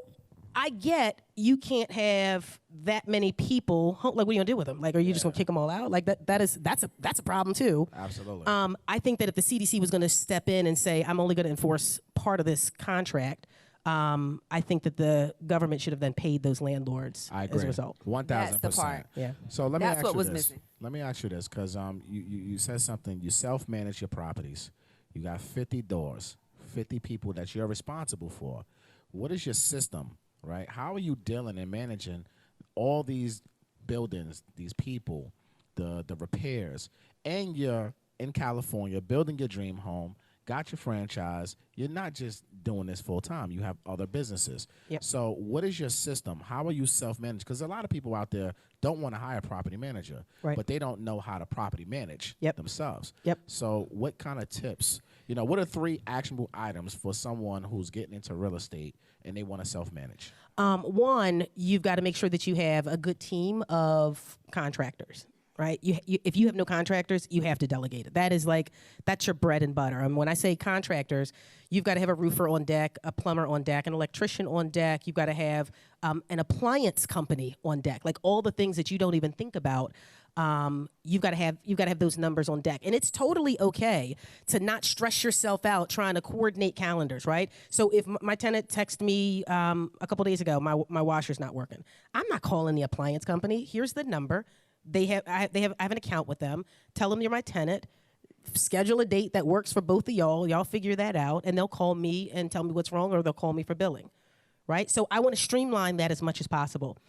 I get you can't have that many people. What are you gonna do with them? Are you just gonna kick them all out? That's a problem too. Absolutely. I think that if the CDC was gonna step in and say, I'm only gonna enforce part of this contract, I think that the government should have then paid those landlords as a result. 1,000%. That's the part. Yeah. So let me That's ask what you was this. missing. Let me ask you this, because you said something. You self-manage your properties. You got 50 doors, 50 people that you're responsible for. What is your system, right? How are you dealing and managing all these buildings, these people, the repairs, and you're in California building your dream home, got your franchise. You're not just doing this full time. You have other businesses. Yep. So what is your system? How are you self-managed? Because a lot of people out there don't want to hire a property manager, but they don't know how to property manage themselves. Yep. So what kind of tips, what are 3 actionable items for someone who's getting into real estate and they want to self-manage? One, you've got to make sure that you have a good team of contractors. Right? If you have no contractors, you have to delegate it. That's your bread and butter. And when I say contractors, you've got to have a roofer on deck, a plumber on deck, an electrician on deck. You've got to have an appliance company on deck. All the things that you don't even think about. You've got to have those numbers on deck. And it's totally okay to not stress yourself out trying to coordinate calendars, right? So if my tenant texted me a couple days ago, my washer's not working, I'm not calling the appliance company. Here's the number. I have an account with them. Tell them you're my tenant. Schedule a date that works for both of y'all. Y'all figure that out, and they'll call me and tell me what's wrong, or they'll call me for billing. Right? So I want to streamline that as much as possible.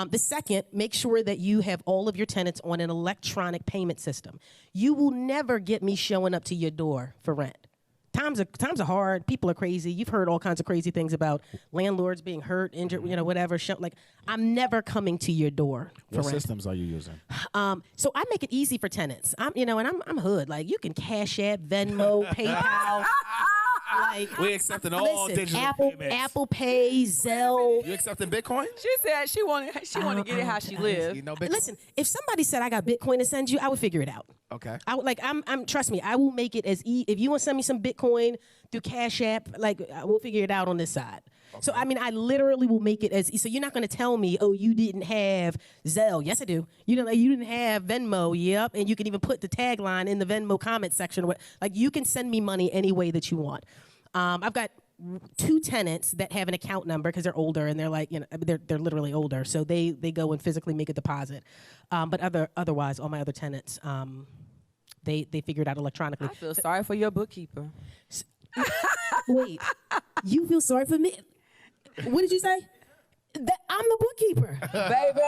The second, make sure that you have all of your tenants on an electronic payment system. You will never get me showing up to your door for rent. times are hard. People are crazy. You've heard all kinds of crazy things about landlords being hurt, injured, whatever. Like, I'm never coming to your door for What rent. systems are you using? So I make it easy for tenants. I'm hood. Like, you can Cash App, Venmo, PayPal. Like, We accepting all digital payments. Apple Pay, Zelle. You accepting Bitcoin? She said she wanted to get it how she lives. You know Bitcoin? Listen, if somebody said I got Bitcoin to send you, I would figure it out. Okay. I would, I'm trust me, I will make it as if you want to send me some Bitcoin through Cash App, like, we'll figure it out on this side. Okay. So I mean, I literally will make it as so you're not going to tell me, oh, you didn't have Zelle. Yes, I do. You didn't have Venmo. Yep, and you can even put the tagline in the Venmo comment section. Like, you can send me money any way that you want. I've got 2 tenants that have an account number because they're older and they're like, they're literally older, so they go and physically make a deposit. But otherwise, all my other tenants, they figure it out electronically. I feel sorry for your bookkeeper. Wait, you feel sorry for me? What did you say? That I'm the bookkeeper, Baby.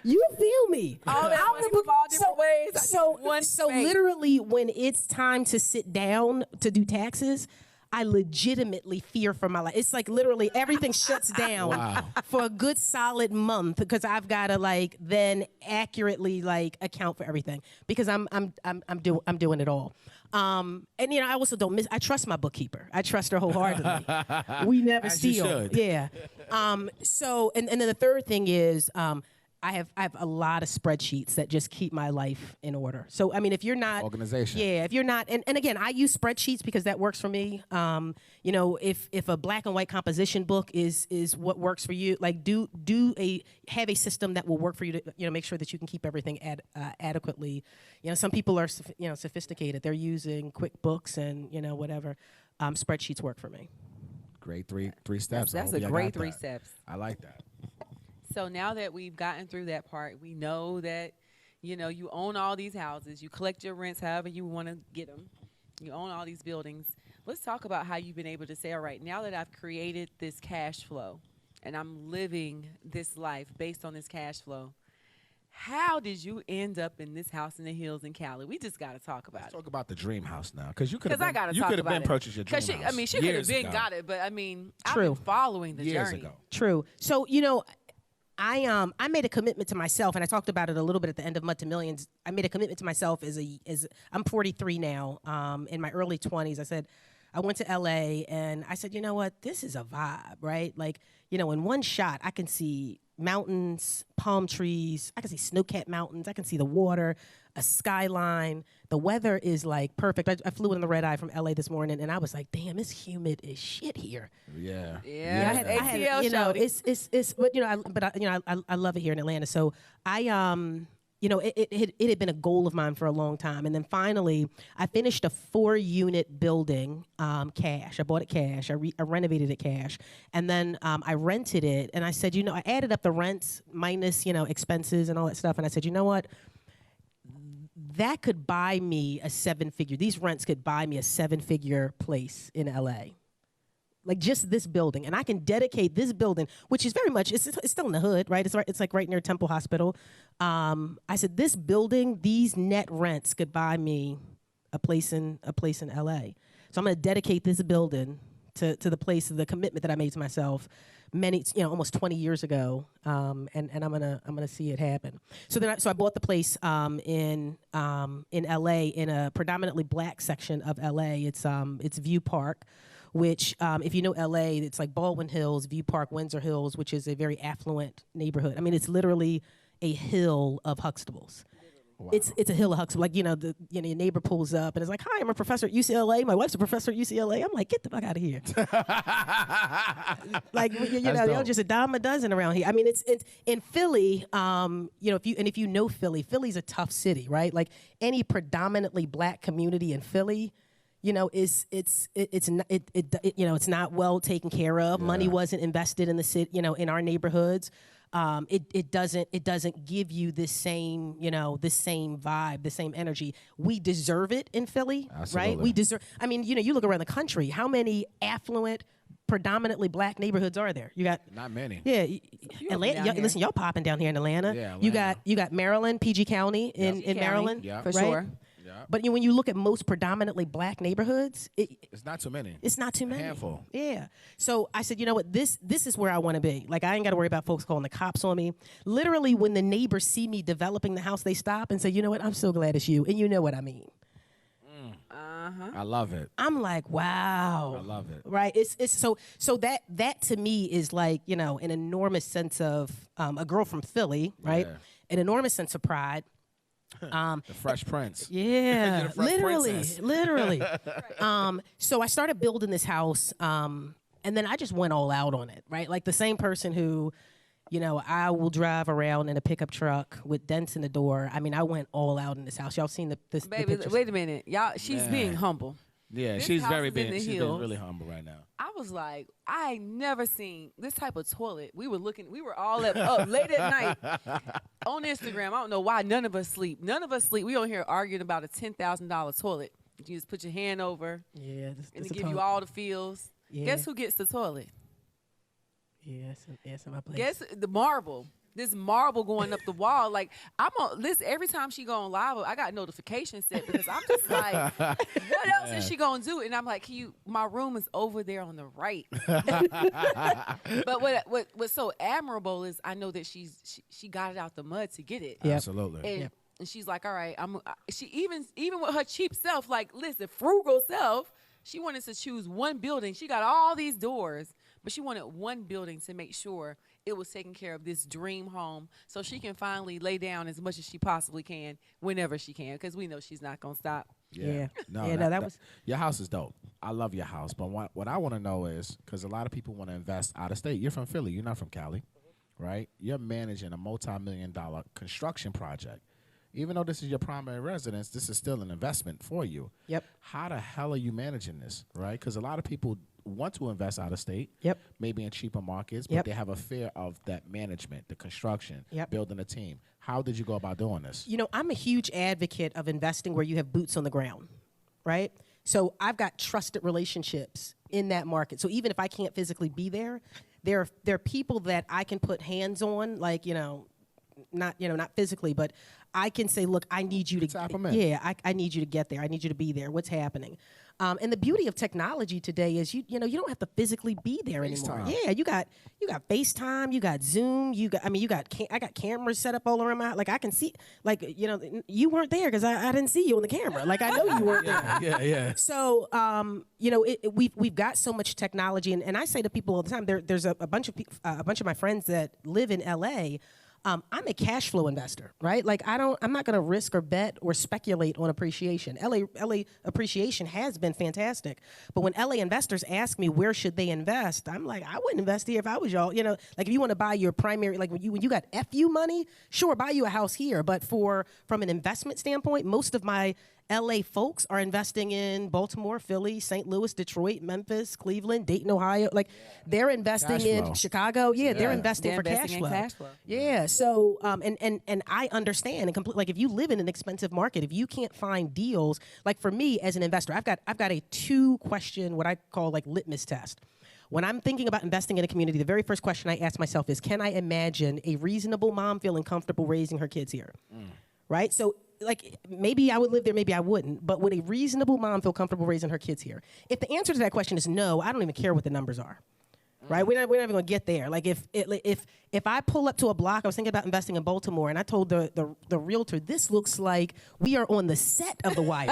You feel me? All that money from all different ways. So literally, when it's time to sit down to do taxes, I legitimately fear for my life. It's like literally everything shuts down for a good solid month because I've got to then accurately account for everything because I'm doing it all. And I also don't I trust my bookkeeper. I trust her wholeheartedly. We never steal. Yeah. So and then the third thing is I have a lot of spreadsheets that just keep my life in order. So I mean, if you're not organization, if you're not, and again, I use spreadsheets because that works for me. If a black and white composition book is what works for you, have a system that will work for you to make sure that you can keep everything adequately. Some people are sophisticated; they're using QuickBooks and whatever. Spreadsheets work for me. Great three steps. That's a great 3 steps. I like that. So now that we've gotten through that part, we know that, you own all these houses. You collect your rents however you want to get them. You own all these buildings. Let's talk about how you've been able to say, all right, now that I've created this cash flow and I'm living this life based on this cash flow, how did you end up in this house in the hills in Cali? We just got to talk about it. Let's talk about the dream house now, because you could have purchased your dream house. I mean, she could have been got it, but I mean, True. I've been following the years journey. ago. True. So I made a commitment to myself, and I talked about it a little bit at the end of Mud to Millions. I made a commitment to myself as I'm 43 now. In my early 20s, I said I went to LA, and I said, you know what, this is a vibe, right? In one shot, I can see mountains, palm trees. I can see snow-capped mountains. I can see the water, a skyline. The weather is perfect. I flew in the red eye from LA this morning, and I was like, damn, it's humid as shit here. Yeah. Yeah. I had I love it here in Atlanta. So it had been a goal of mine for a long time. And then finally, I finished a 4-unit building cash. I bought it cash. I renovated it cash. And then I rented it. And I said, I added up the rents minus, expenses and all that stuff. And I said, you know what? That could buy me a 7-figure. These rents could buy me a 7-figure place in LA. Just this building, and I can dedicate this building, which is very much it's still in the hood, right? It's right near Temple Hospital. I said this building, these net rents could buy me a place in LA. So I'm going to dedicate this building to the place, the commitment that I made to myself almost 20 years ago, and I'm gonna see it happen. So I bought the place in LA in a predominantly black section of LA. It's View Park, which if you know LA, it's like Baldwin Hills, View Park, Windsor Hills, which is a very affluent neighborhood. I mean, it's literally a hill of Huxtables. Wow. It's a hill of Huxtable. Your neighbor pulls up and is like, "Hi, I'm a professor at UCLA. My wife's a professor at UCLA." I'm like, "Get the fuck out of here!" They're just a dime a dozen around here. I mean, it's in Philly. If you know Philly, Philly's a tough city, right? Any predominantly black community in Philly, it's not well taken care of. Yeah. Money wasn't invested in the city, in our neighborhoods. It doesn't give you this same vibe, the same energy. We deserve it in Philly, right? We deserve. I mean, you look around the country. How many affluent, predominantly black neighborhoods are there? You got not many. Yeah, Atlanta. Listen, y'all popping down here in Atlanta. Yeah, Atlanta. You got Maryland, PG County in Maryland, yeah, for right? sure. Yeah. But when you look at most predominantly black neighborhoods, it's not too many. It's not too many. A handful. Yeah. So I said, you know what? This is where I want to be. Like, I ain't got to worry about folks calling the cops on me. Literally, when the neighbors see me developing the house, they stop and say, you know what? I'm so glad it's you. And you know what I mean. I love it. I'm like, wow. I love it. Right? It's so that to me is like, you know, an enormous sense of a girl from Philly, right? Yeah. An enormous sense of pride. The Fresh Prince. Yeah, The Fresh literally. Princess. So I started building this house, and then I just went all out on it, right? Like the same person who, you know, I will drive around in a pickup truck with dents in the door. I mean, I went all out in this house. Y'all seen the Baby, pictures? wait a minute. Y'all, she's being humble. Yeah, This she's house very is in the she's being hills. really humble right now. I was like, I ain't never seen this type of toilet. We were all up late at night on Instagram. I don't know why none of us sleep. We on here arguing about a $10,000 toilet. You just put your hand over Yeah, and they give you all the feels. Yeah. Guess who gets the toilet? Yeah, it's in my place. Guess the marble. This marble going up the wall. Like, I'm on this every time she go on live, I got notifications set because I'm just like, what else is she gonna do? And I'm like, my room is over there on the right. But what's so admirable is I know that she got it out the mud to get it. Yep. Absolutely. And she's like, all right, she even with her cheap self, like, listen, frugal self, she wanted to choose one building. She got all these doors, but she wanted one building to make sure it was taking care of this dream home so she can finally lay down as much as she possibly can whenever she can, because we know she's not going to stop. Yeah. No, Yeah, that was- your house is dope. I love your house. But what I want to know is, because a lot of people want to invest out of state. You're from Philly. You're not from Cali, right? You're managing a multi-million-dollar construction project. Even though this is your primary residence, this is still an investment for you. Yep. How the hell are you managing this, right? Because a lot of people want to invest out of state, Yep. maybe in cheaper markets, but Yep. they have a fear of that management, the construction, Yep. building a team. How did you go about doing this? You know, I'm a huge advocate of investing where you have boots on the ground, right? So I've got trusted relationships in that market. So even if I can't physically be there, there are people that I can put hands on, like, not physically, but I can say, look, I need you to tap 'em in. Yeah, I need you to get there. I need you to be there. What's happening? And the beauty of technology today is you don't have to physically be there anymore. FaceTime. Yeah, you got FaceTime, you got Zoom, I got cameras set up all around my, like, I can see, like, you weren't there because I didn't see you on the camera. Like, I know you weren't there. Yeah. So, we've got so much technology, and I say to people all the time, there's a bunch of my friends that live in LA. I'm a cash flow investor, right? Like, I'm not going to risk or bet or speculate on appreciation. LA appreciation has been fantastic, but when LA investors ask me where should they invest, I'm like, I wouldn't invest here if I was y'all. Like, if you want to buy your primary, like when you got FU money, sure, buy you a house here. But from an investment standpoint, most of my LA folks are investing in Baltimore, Philly, St. Louis, Detroit, Memphis, Cleveland, Dayton, Ohio. Like, they're investing Cash in flow. Chicago. Yeah, they're investing They're for investing in cash flow. Yeah. So, and I understand and like, if you live in an expensive market, if you can't find deals, like for me as an investor, I've got a 2-question, what I call like litmus test. When I'm thinking about investing in a community, the very first question I ask myself is, can I imagine a reasonable mom feeling comfortable raising her kids here? Right? So, like, maybe I would live there, maybe I wouldn't, but would a reasonable mom feel comfortable raising her kids here? If the answer to that question is no, I don't even care what the numbers are. Right? We're not even going to get there. Like, if I pull up to a block, I was thinking about investing in Baltimore, and I told the realtor, this looks like we are on the set of The Wire.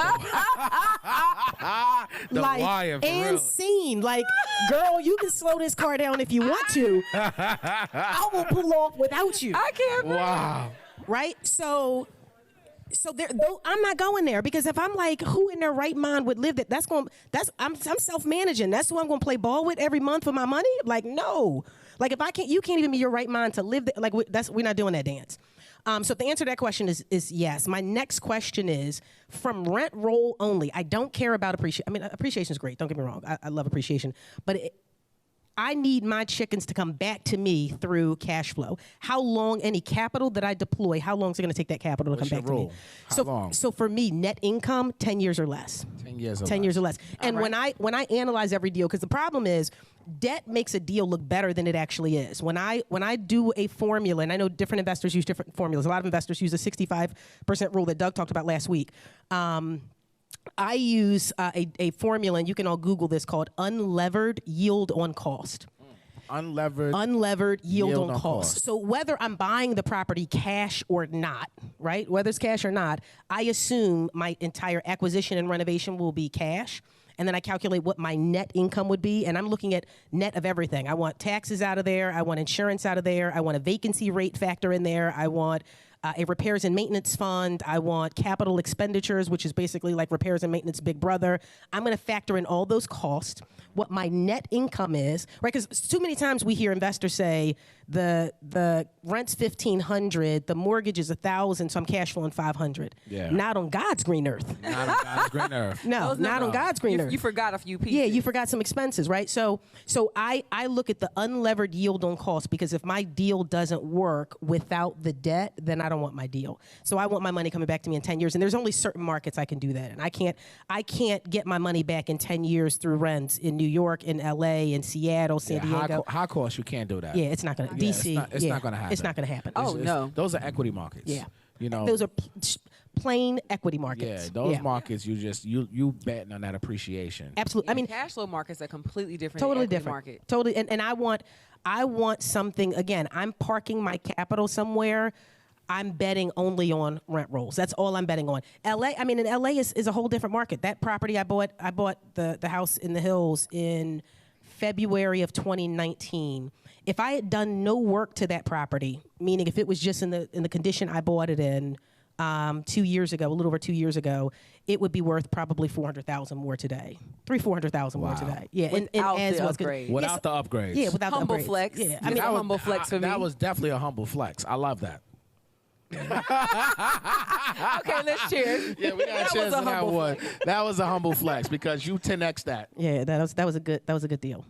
The Wire, for and real. scene. Like, girl, you can slow this car down if you want to. I will pull off without you. I can't believe Wow. Right? So I'm not going there, because if I'm like, who in their right mind would live I'm self-managing. That's who I'm going to play ball with every month for my money. Like, no. Like, if you can't even be your right mind to live there. Like, we're not doing that dance. So if the answer to that question is yes. My next question is, from rent roll only, I don't care about appreciation. I mean, appreciation is great. Don't get me wrong. I love appreciation. But I need my chickens to come back to me through cash flow. How long, any capital that I deploy, how long is it going to take that capital to come back to me? How long? So for me, net income, 10 years or less. 10 years or 10 less. years or less. And when I analyze every deal, because the problem is debt makes a deal look better than it actually is. When I do a formula, and I know different investors use different formulas. A lot of investors use a 65% rule that Doug talked about last week. I use a formula, and you can all Google this, called unlevered yield on cost. Unlevered yield on cost. So whether I'm buying the property cash or not, right? Whether it's cash or not, I assume my entire acquisition and renovation will be cash. And then I calculate what my net income would be. And I'm looking at net of everything. I want taxes out of there. I want insurance out of there. I want a vacancy rate factor in there. I want a repairs and maintenance fund. I want capital expenditures, which is basically like repairs and maintenance big brother. I'm going to factor in all those costs, what my net income is, right? Because too many times we hear investors say the rent's $1,500, the mortgage is $1,000, so I'm cash flowing $500. Yeah. Not on God's green earth. Not on God's green earth. No, not on God's green earth. You forgot a few pieces. Yeah, you forgot some expenses, right? So I look at the unlevered yield on cost, because if my deal doesn't work without the debt, then I don't want my deal. So I want my money coming back to me in 10 years. And there's only certain markets I can do that. And I can't get my money back in 10 years through rents in New York, in LA, in Seattle, San Diego. High cost, you can't do that. Yeah, it's not going to. DC. It's not going to happen. It's not going to happen. No. Those are equity markets. Yeah. You know, those are plain equity markets. Yeah, those markets, you betting on that appreciation. Absolutely. Yeah, I mean, cash flow markets are completely different. Totally than different. Market. Totally. And I want something, again, I'm parking my capital somewhere. I'm betting only on rent rolls. That's all I'm betting on. LA, I mean, in LA is a whole different market. That property I bought the house in the hills in February of 2019. If I had done no work to that property, meaning if it was just in the condition I bought it in 2 years ago, a little over 2 years ago, it would be worth probably $400,000 more today. $400,000 more today. Yeah, without and as the was upgrade. Without the upgrades. Yeah, without humble the upgrades. flex. Yeah, I mean, a humble flex for me. That was definitely a humble flex. I love that. Okay, let's cheers. Yeah, we got to cheers on that one. That was a humble flex because you 10x that. Yeah, that was a good deal.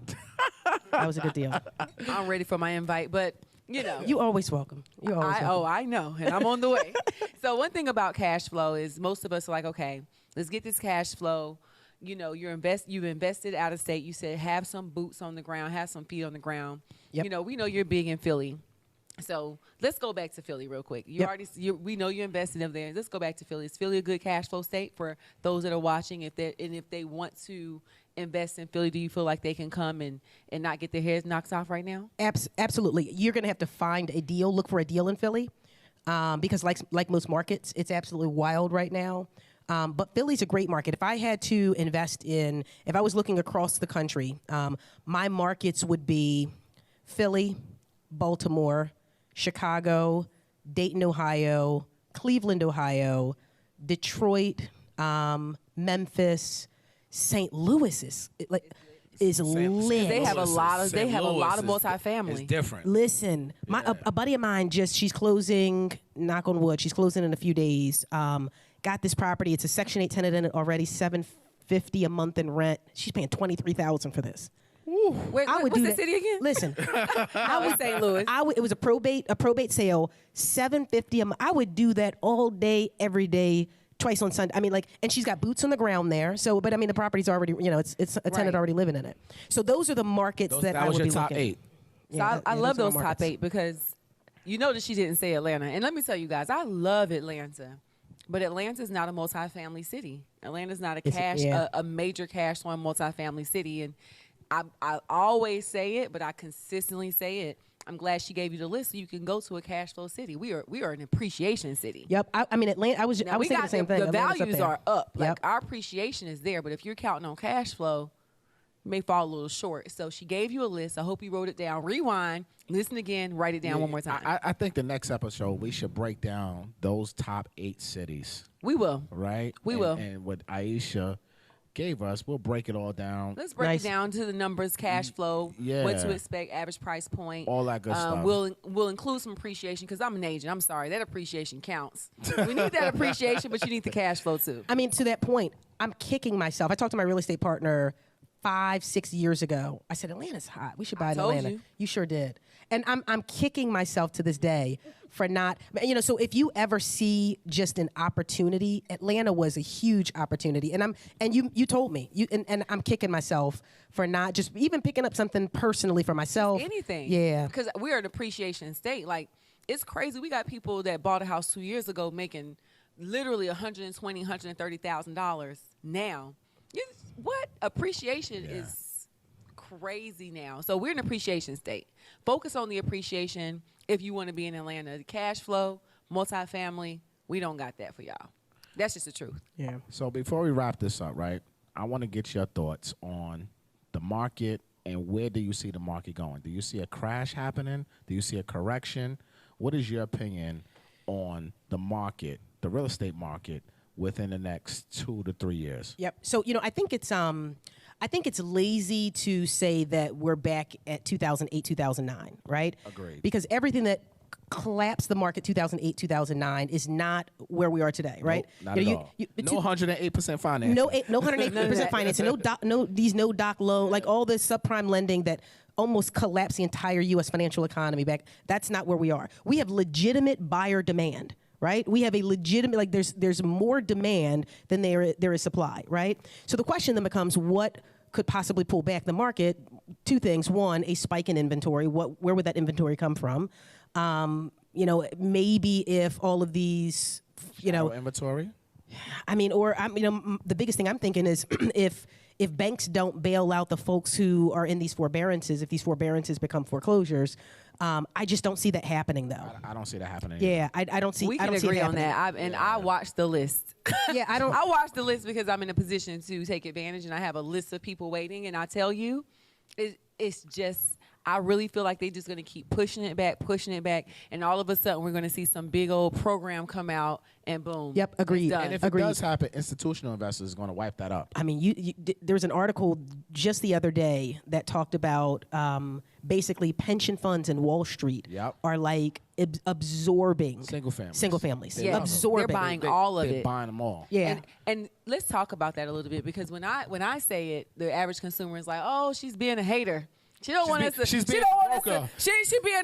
That was a good deal. I'm ready for my invite, but you know. You always welcome. You always welcome. Oh, I know, and I'm on the way. So one thing about cash flow is most of us are like, okay, let's get this cash flow. You know, you've invested out of state. You said have some boots on the ground, have some feet on the ground. Yep. You know, we know you're big in Philly. So let's go back to Philly real quick. We know you invested in there. Let's go back to Philly. Is Philly a good cash flow state for those that are watching? If they want to invest in Philly, do you feel like they can come and not get their heads knocked off right now? Absolutely. You're going to have to find a deal, look for a deal in Philly, because like most markets, it's absolutely wild right now. But Philly's a great market. If I had to invest if I was looking across the country, my markets would be Philly, Baltimore, Chicago, Dayton, Ohio, Cleveland, Ohio, Detroit, Memphis, St. Louis is lit. They have a lot of multifamily. It's different. Listen, a buddy of mine she's closing, knock on wood, she's closing in a few days. Got this property. It's a Section 8 tenant in it already, $750 a month in rent. She's paying $23,000 for this. Wait, what's the city again? Listen, I was St. Louis. It was a probate sale, $750 a month. I would do that all day, every day, twice on Sunday. I mean, and she's got boots on the ground there. So, but I mean, the property's already, it's a tenant already living in it. So those are the markets that I would be looking at. That was your top 8. Yeah, so I love those top 8 because you know that she didn't say Atlanta. And let me tell you guys, I love Atlanta. But Atlanta's not a multifamily city. Atlanta's not a major cash flowing multifamily city. And I always say it, but I consistently say it. I'm glad she gave you the list so you can go to a cash flow city. We are an appreciation city. Yep. I mean, Atlanta. I was thinking the same thing. The values are up. Yep. Like our appreciation is there, but if you're counting on cash flow, you may fall a little short. So she gave you a list. I hope you wrote it down. Rewind, listen again, write it down one more time. I think the next episode we should break down those top 8 cities. We will. Right? We will. And what Ayesha gave us, we'll break it all down. Let's break it down to the numbers, cash flow, what to expect, average price point. All that good stuff. We'll include some appreciation because I'm an agent. I'm sorry. That appreciation counts. We need that appreciation, but you need the cash flow too. I mean, to that point, I'm kicking myself. I talked to my real estate partner 5-6 years ago, I said, Atlanta's hot. We should buy in Atlanta. You sure did. And I'm kicking myself to this day for not, so if you ever see just an opportunity, Atlanta was a huge opportunity. And you told me, and I'm kicking myself for not just even picking up something personally for myself. Anything. Yeah. Because we're an appreciation state. Like, it's crazy. We got people that bought a house 2 years ago making literally $120,000, $130,000 now. What? Appreciation is crazy now. So we're an appreciation state. Focus on the appreciation if you want to be in Atlanta. The cash flow, multifamily, we don't got that for y'all. That's just the truth. Yeah. So before we wrap this up, right, I want to get your thoughts on the market and where do you see the market going? Do you see a crash happening? Do you see a correction? What is your opinion on the market, the real estate market, within the next 2 to 3 years? Yep. So, I think it's lazy to say that we're back at 2008, 2009, right? Agreed. Because everything that collapsed the market 2008, 2009 is not where we are today, right? Nope, not at all. No 108% financing. No 108% financing. No doc loan, like all this subprime lending that almost collapsed the entire U.S. financial economy back. That's not where we are. We have legitimate buyer demand. Right? We have a legitimate, there's more demand than there is supply, right? So the question then becomes, what could possibly pull back the market? Two things. One, a spike in inventory. Where would that inventory come from? Maybe if all of these, inventory? The biggest thing I'm thinking is if banks don't bail out the folks who are in these forbearances, if these forbearances become foreclosures, I just don't see that happening, though. I don't see that happening. Yeah, I don't see. We can I don't agree see it on that. I watched the list. Yeah, I don't. I watched the list because I'm in a position to take advantage, and I have a list of people waiting. And I tell you, it's just. I really feel like they're just going to keep pushing it back, and all of a sudden we're going to see some big old program come out, and boom. Yep, agreed. And if it does happen, institutional investors are going to wipe that up. I mean, there was an article just the other day that talked about basically pension funds in Wall Street are like absorbing single families. Yeah, absorbing. They're buying all of it. They're buying them all. Yeah. And let's talk about that a little bit, because when I say it, the average consumer is like, oh, she's being a hater. She don't want us to. She being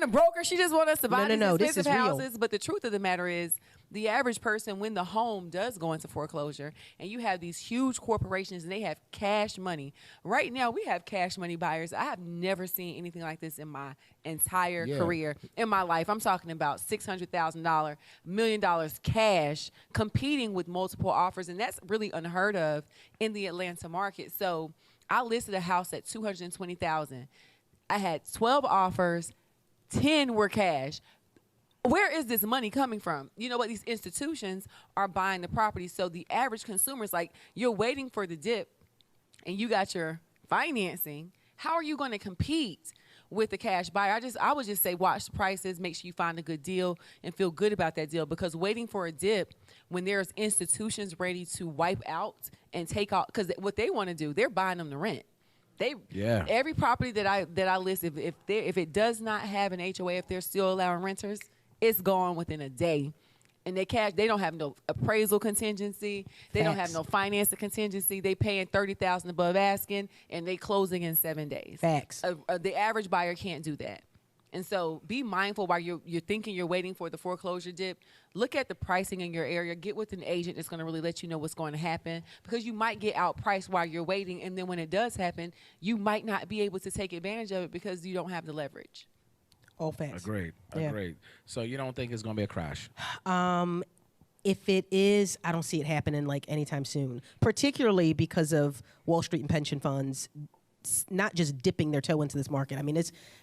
a broker. She just want us to buy these expensive houses. But the truth of the matter is, the average person, when the home does go into foreclosure, and you have these huge corporations and they have cash money. Right now, we have cash money buyers. I have never seen anything like this in my entire career, in my life. I'm talking about $600,000, $1 million cash competing with multiple offers, and that's really unheard of in the Atlanta market. So I listed a house at $220,000. I had 12 offers, 10 were cash. Where is this money coming from? You know what? These institutions are buying the property. So the average consumer is like, you're waiting for the dip and you got your financing. How are you going to compete with the cash buyer? I would just say watch the prices, make sure you find a good deal and feel good about that deal, because waiting for a dip when there's institutions ready to wipe out and take out, because what they want to do, they're buying them to rent. Every property that I list, if it does not have an HOA, if they're still allowing renters, it's gone within a day. And they don't have no appraisal contingency. They don't have no financing contingency. They paying $30,000 above asking, and they closing in 7 days. Facts. The average buyer can't do that. And so be mindful while you're thinking you're waiting for the foreclosure dip. Look at the pricing in your area. Get with an agent that's going to really let you know what's going to happen, because you might get outpriced while you're waiting. And then when it does happen, you might not be able to take advantage of it because you don't have the leverage. All facts. Agreed. So you don't think it's going to be a crash? If it is, I don't see it happening like anytime soon, particularly because of Wall Street and pension funds not just dipping their toe into this market. I mean,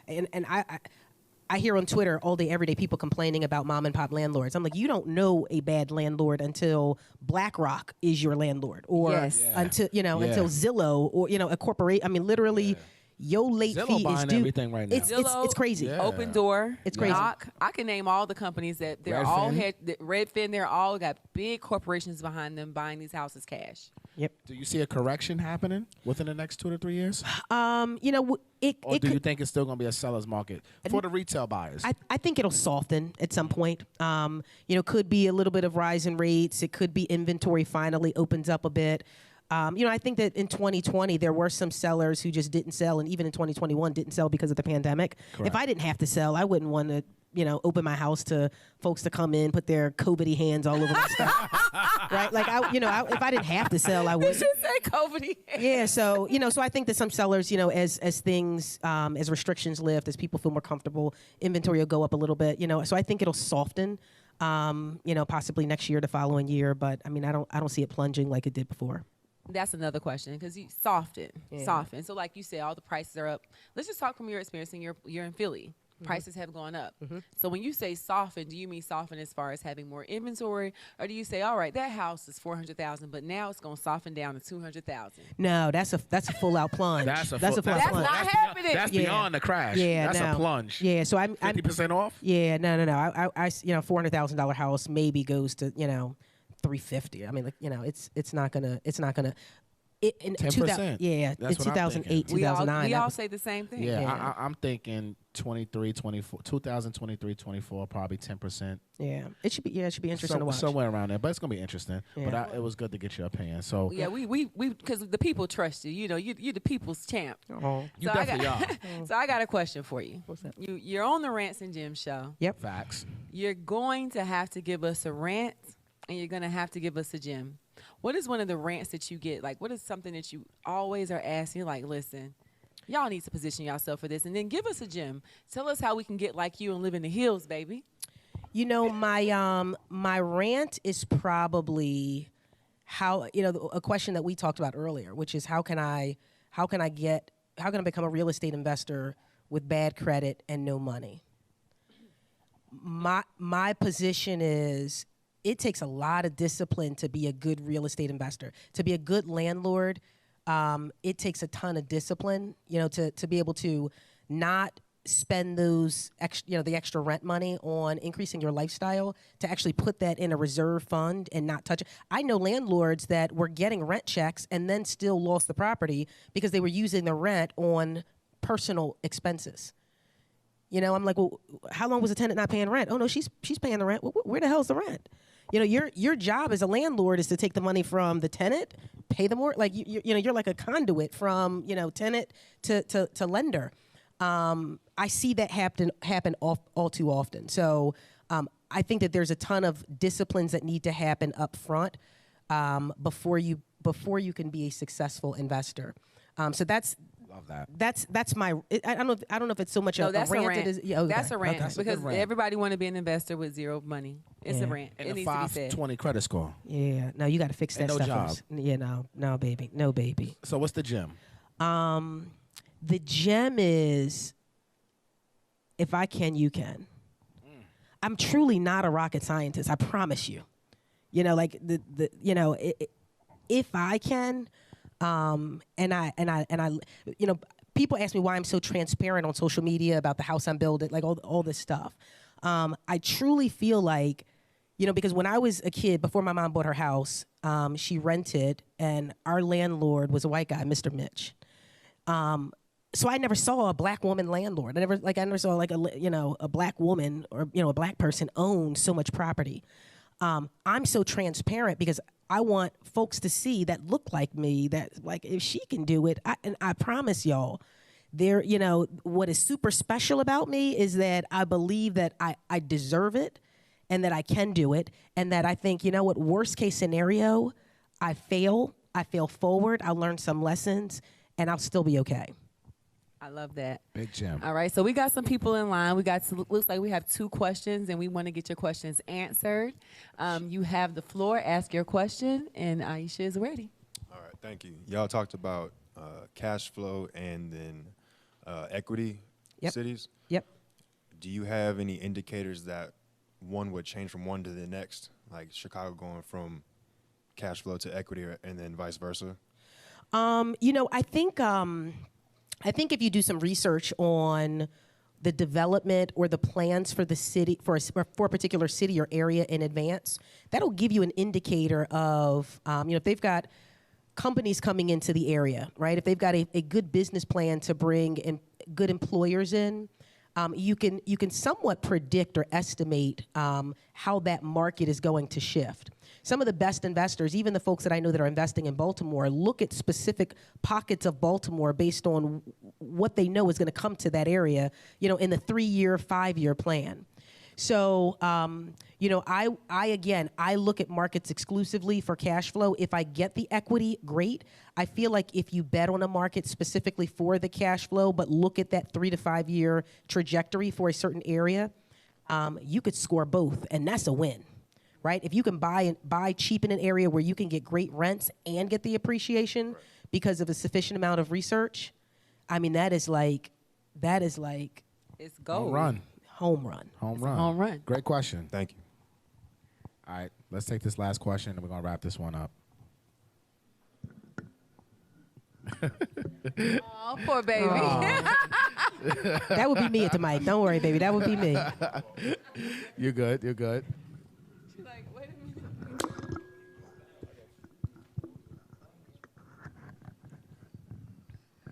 I hear on Twitter all day, every day, people complaining about mom and pop landlords. I'm like, you don't know a bad landlord until BlackRock is your landlord, or until Zillow, or a corporate. I mean, literally. Yeah. Your late Zillow fee buying is due. Everything right now. It's crazy. Yeah. Open Door. It's crazy. Knock. I can name all the companies that they're Redfin. all had. Redfin. They're all got big corporations behind them buying these houses cash. Yep. Do you see a correction happening within the next 2 to 3 years? Or do you think it's still going to be a seller's market for the retail buyers? I think it'll soften at some point. Could be a little bit of rise in rates. It could be inventory finally opens up a bit. I think that in 2020 there were some sellers who just didn't sell, and even in 2021 didn't sell because of the pandemic. Correct. If I didn't have to sell, I wouldn't want to open my house to folks to come in, put their COVID-y hands all over my stuff, right? Like, if I didn't have to sell, I would. You should say COVID-y hands. Yeah, so I think that some sellers, as things, as restrictions lift, as people feel more comfortable, inventory will go up a little bit, So I think it'll soften, possibly next year, the following year. But I mean, I don't see it plunging like it did before. That's another question, because you soften. So like you said, all the prices are up. Let's just talk from your experience. You're in Philly. Prices have gone up. So when you say soften, do you mean soften as far as having more inventory, or do you say, all right, that house is $400,000, but now it's going to soften down to $200,000? No, that's a full out plunge. That's a full That's plunge. not happening. That's beyond the crash. Yeah, that's a plunge. Yeah, so I'm 50% off. Yeah, no. I $400,000 house maybe goes to $350. I mean, it's not gonna. In 10%. It's 2008, 2009. We all say the same thing. Yeah. I'm thinking 2023, 24, probably 10%. Yeah, it should be interesting to watch. Somewhere around there, but it's gonna be interesting. Yeah. But it was good to get your opinion. So yeah, we because the people trust you. You're the people's champ. Oh, you definitely are. So I got a question for you. What's that? You're on the Rants and Gems show. Yep. Facts. You're going to have to give us a rant, and you're gonna have to give us a gem. What is one of the rants that you get? Like, what is something that you always are asking? Like, listen, y'all need to position yourself for this, and then give us a gem. Tell us how we can get like you and live in the hills, baby. My rant is probably how a question that we talked about earlier, which is how can I become a real estate investor with bad credit and no money? My position is, it takes a lot of discipline to be a good real estate investor. To be a good landlord, it takes a ton of discipline, to be able to not spend those the extra rent money on increasing your lifestyle, to actually put that in a reserve fund and not touch it. I know landlords that were getting rent checks and then still lost the property because they were using the rent on personal expenses. I'm like, well, how long was the tenant not paying rent? Oh no, she's paying the rent. Where the hell's the rent? Your job as a landlord is to take the money from the tenant, pay them more. Like you're like a conduit from tenant to lender. I see that happen all too often. So I think that there's a ton of disciplines that need to happen up front before you can be a successful investor. So that's. That. That's my. I don't know if it's so much a rant. That's a rant, okay. because everybody want to be an investor with zero money. It's a rant. And it a needs to be said. 520 credit score. Yeah, no, you got to fix that no stuff. job. First. Yeah, no, baby. So what's the gem? The gem is, if I can, you can. I'm truly not a rocket scientist. I promise you. Like if I can. And I, people ask me why I'm so transparent on social media about the house I'm building, like all this stuff. I truly feel like, because when I was a kid, before my mom bought her house, she rented, and our landlord was a white guy, Mr. Mitch. So I never saw a black woman landlord. I never saw like a black woman or a black person own so much property. I'm so transparent because I want folks to see that look like me, that like if she can do it, and I promise y'all, what is super special about me is that I believe that I deserve it and that I can do it, and that I think, worst case scenario, I fail forward, I'll learn some lessons, and I'll still be okay. I love that. Big gem. All right, so we got some people in line. Looks like we have 2 questions, and we want to get your questions answered. You have the floor. Ask your question, and Ayesha is ready. All right, thank you. Y'all talked about cash flow and then equity cities. Yep. Do you have any indicators that one would change from one to the next, like Chicago going from cash flow to equity, and then vice versa? I think if you do some research on the development or the plans for the city, for a particular city or area in advance, that'll give you an indicator of, if they've got companies coming into the area, right? If they've got a good business plan to bring in good employers in, you can somewhat predict or estimate how that market is going to shift. Some of the best investors, even the folks that I know that are investing in Baltimore, look at specific pockets of Baltimore based on what they know is going to come to that area, in the 3-year, 5-year plan. So, I look at markets exclusively for cash flow. If I get the equity, great. I feel like if you bet on a market specifically for the cash flow, but look at that 3 to 5 year trajectory for a certain area, you could score both, and that's a win. Right? If you can buy cheap in an area where you can get great rents and get the appreciation because of a sufficient amount of research, I mean, that is like It's gold. Home run. Home run. Great question. Thank you. All right, let's take this last question, and we're going to wrap this one up. Oh, poor baby. That would be me at the mic. Don't worry, baby. That would be me. You're good. You're good. She's like, wait a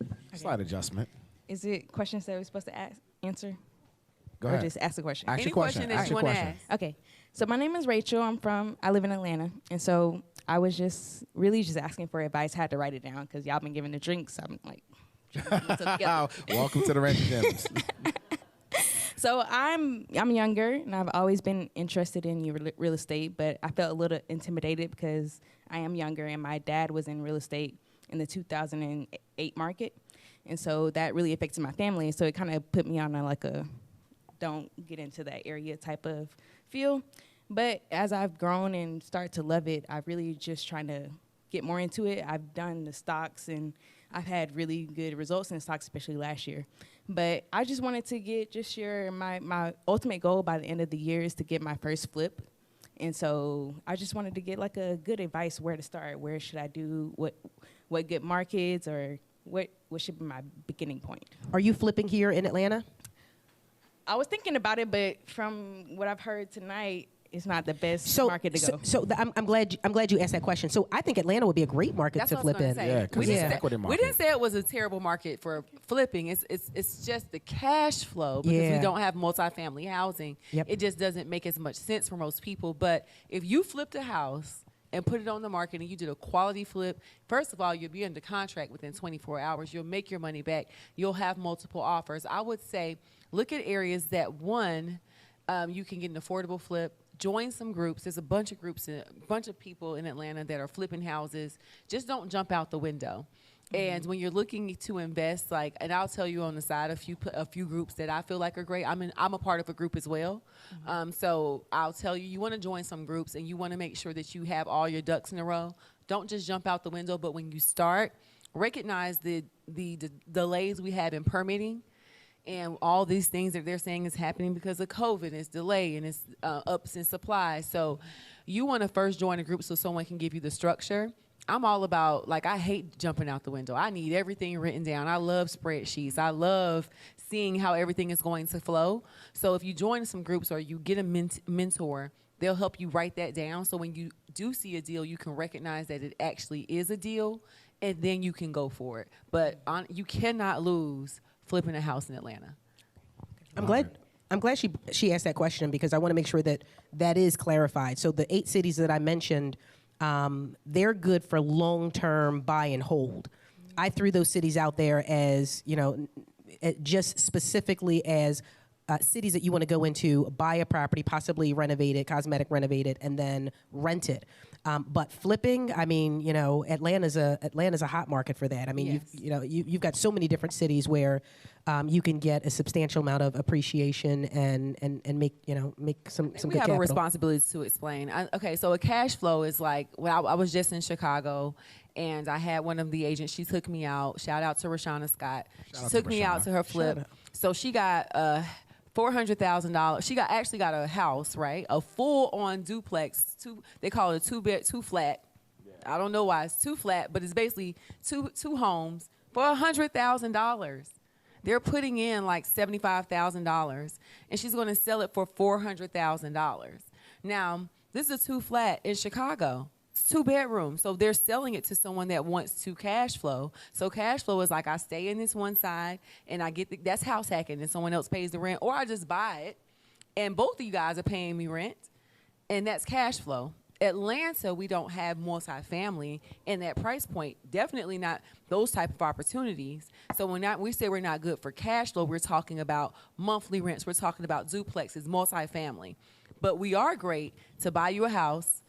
minute. Slight adjustment. Is it questions that we're supposed to answer? Go Or ahead. just ask a question? Ask Any your question. question that Ask you your want to question. ask. Okay. So my name is Rachel. I live in Atlanta. And so I was just asking for advice. Had to write it down because y'all been giving the drinks. I'm like, Welcome to the Ranch Gems. So I'm younger, and I've always been interested in real estate, but I felt a little intimidated because I am younger, and my dad was in real estate in the 2008 market, and so that really affected my family. So it kind of put me on a don't get into that area type of feel. But as I've grown and start to love it, I've really just trying to get more into it. I've done the stocks, and I've had really good results in stocks, especially last year. But I just wanted to share my ultimate goal by the end of the year is to get my first flip. And so I just wanted to get a good advice where to start. Where should I do? What good markets, or what should be my beginning point? Are you flipping here in Atlanta? I was thinking about it, but from what I've heard tonight, it's not the best market to go. I'm glad you asked that question. So I think Atlanta would be a great market That's to what I was flip in. gonna say. Yeah, 'cause it's an equity market. We didn't say it was a terrible market for flipping. It's just the cash flow because Yeah. we don't have multifamily housing. Yep. It just doesn't make as much sense for most people. But if you flipped a house and put it on the market and you did a quality flip, first of all, you'll be under contract within 24 hours. You'll make your money back. You'll have multiple offers. I would say look at areas that, one, you can get an affordable flip. Join some groups. There's a bunch of groups, a bunch of people in Atlanta that are flipping houses. Just don't jump out the window. And when you're looking to invest, and I'll tell you on the side a few groups that I feel like are great. I'm a part of a group as well. So I'll tell you want to join some groups, and you want to make sure that you have all your ducks in a row. Don't just jump out the window, but when you start, recognize the delays we have in permitting. And all these things that they're saying is happening because of COVID. It's delay and it's ups in supply. So you want to first join a group so someone can give you the structure. I'm all about, I hate jumping out the window. I need everything written down. I love spreadsheets. I love seeing how everything is going to flow. So if you join some groups or you get a mentor, they'll help you write that down. So when you do see a deal, you can recognize that it actually is a deal, and then you can go for it. But you cannot lose flipping a house in Atlanta. I'm glad she asked that question because I want to make sure that is clarified. So the 8 cities that I mentioned, they're good for long-term buy and hold. I threw those cities out there as, just specifically as cities that you want to go into, buy a property, possibly renovate it, cosmetic renovate it, and then rent it. But flipping, Atlanta's a hot market for that. I mean, Yes. you've got so many different cities where you can get a substantial amount of appreciation and make some good We have capital. a responsibility to explain. So a cash flow is I was just in Chicago, and I had one of the agents. She took me out. Shout out to Rashana Scott. She took me out to her flip. So she got $400,000. She actually got a house, right? A full-on duplex. They call it a two flat. Yeah. I don't know why it's two flat, but it's basically two homes for $100,000. They're putting in $75,000, and she's going to sell it for $400,000. Now, this is a two flat in Chicago. It's 2 bedrooms. So they're selling it to someone that wants to cash flow. So cash flow is like I stay in this one side and I get that's house hacking and someone else pays the rent, or I just buy it and both of you guys are paying me rent, and that's cash flow. Atlanta, we don't have multifamily in that price point. Definitely not those type of opportunities. So when we say we're not good for cash flow, we're talking about monthly rents. We're talking about duplexes, multifamily. But we are great to buy you a house,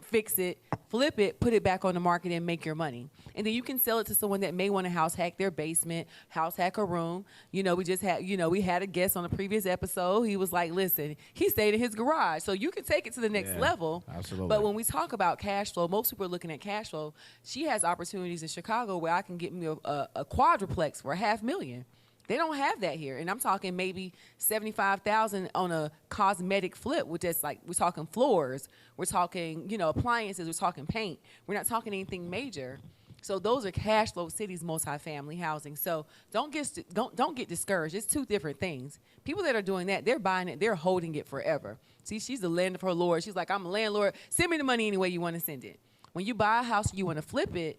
fix it, flip it, put it back on the market and make your money. And then you can sell it to someone that may want to house hack their basement, house hack a room. You know, we just had, we had a guest on a previous episode. He was like, listen, he stayed in his garage. So you can take it to the next level. Absolutely. But when we talk about cash flow, most people are looking at cash flow. She has opportunities in Chicago where I can get me a quadruplex for $500,000. They don't have that here. And I'm talking maybe $75,000 on a cosmetic flip, which is like, we're talking floors, we're talking, appliances, we're talking paint. We're not talking anything major. So those are cash flow cities, multifamily housing. So don't get discouraged. It's 2 different things. People that are doing that, they're buying it, they're holding it forever. See, she's the land of her lord. She's like, I'm a landlord. Send me the money any way you want to send it. When you buy a house, you want to flip it,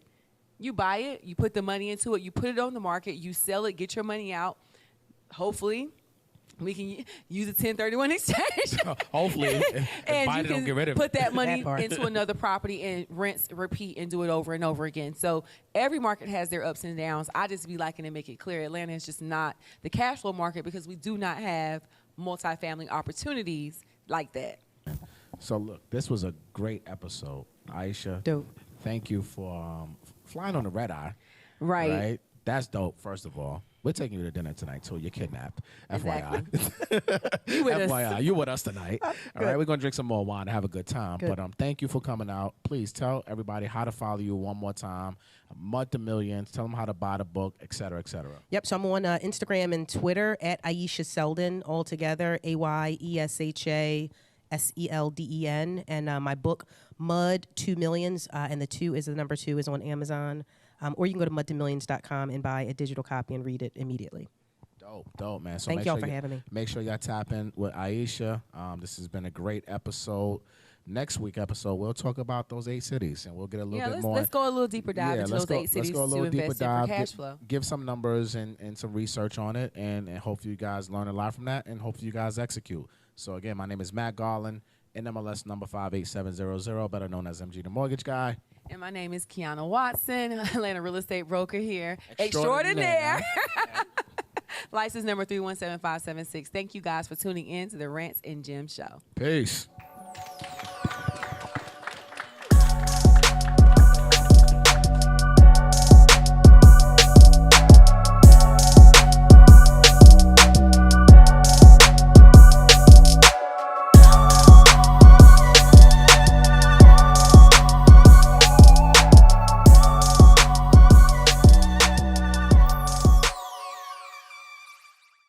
you buy it, you put the money into it, you put it on the market, you sell it, get your money out. Hopefully, we can use a 1031 exchange. Hopefully, and you don't get rid can of put that That money part. into another property and rinse, repeat, and do it over and over again. So every market has their ups and downs. I just be liking to make it clear. Atlanta is just not the cash flow market because we do not have multifamily opportunities like that. So look, this was a great episode, Ayesha. Dope. Thank you for flying on the red eye. Right. That's dope. First of all, we're taking you to dinner tonight too. You're kidnapped. Exactly. FYI. You with us. FYI, you with us tonight. All right, we're gonna drink some more wine and have a good time. Good. But thank you for coming out. Please tell everybody how to follow you one more time. Mud to Millions. Tell them how to buy the book, et cetera, et cetera. Yep. So I'm on Instagram and Twitter at Ayesha Selden, all together, AYESHA SELDEN. And my book, Mud to Millions, and the 2 is the number 2, is on Amazon. Or you can go to mudtomillions.com and buy a digital copy and read it immediately. Dope, man. So Thank make y'all sure for having me. Make sure y'all tap in with Ayesha. This has been a great episode. Next week episode, we'll talk about those 8 cities, and we'll get a little bit more. Let's go a little deeper dive into those 8 cities Let's go a little to deeper invest in dive. for cash flow. Give some numbers and some research on it, and hopefully you guys learn a lot from that, and hopefully you guys execute. So again, my name is Matt Garland, NMLS number 58700, better known as MG the Mortgage Guy. And my name is Quiana Watson, Atlanta real estate broker here. Extraordinaire. License number 317576. Thank you guys for tuning in to the Rants and Gems Show. Peace.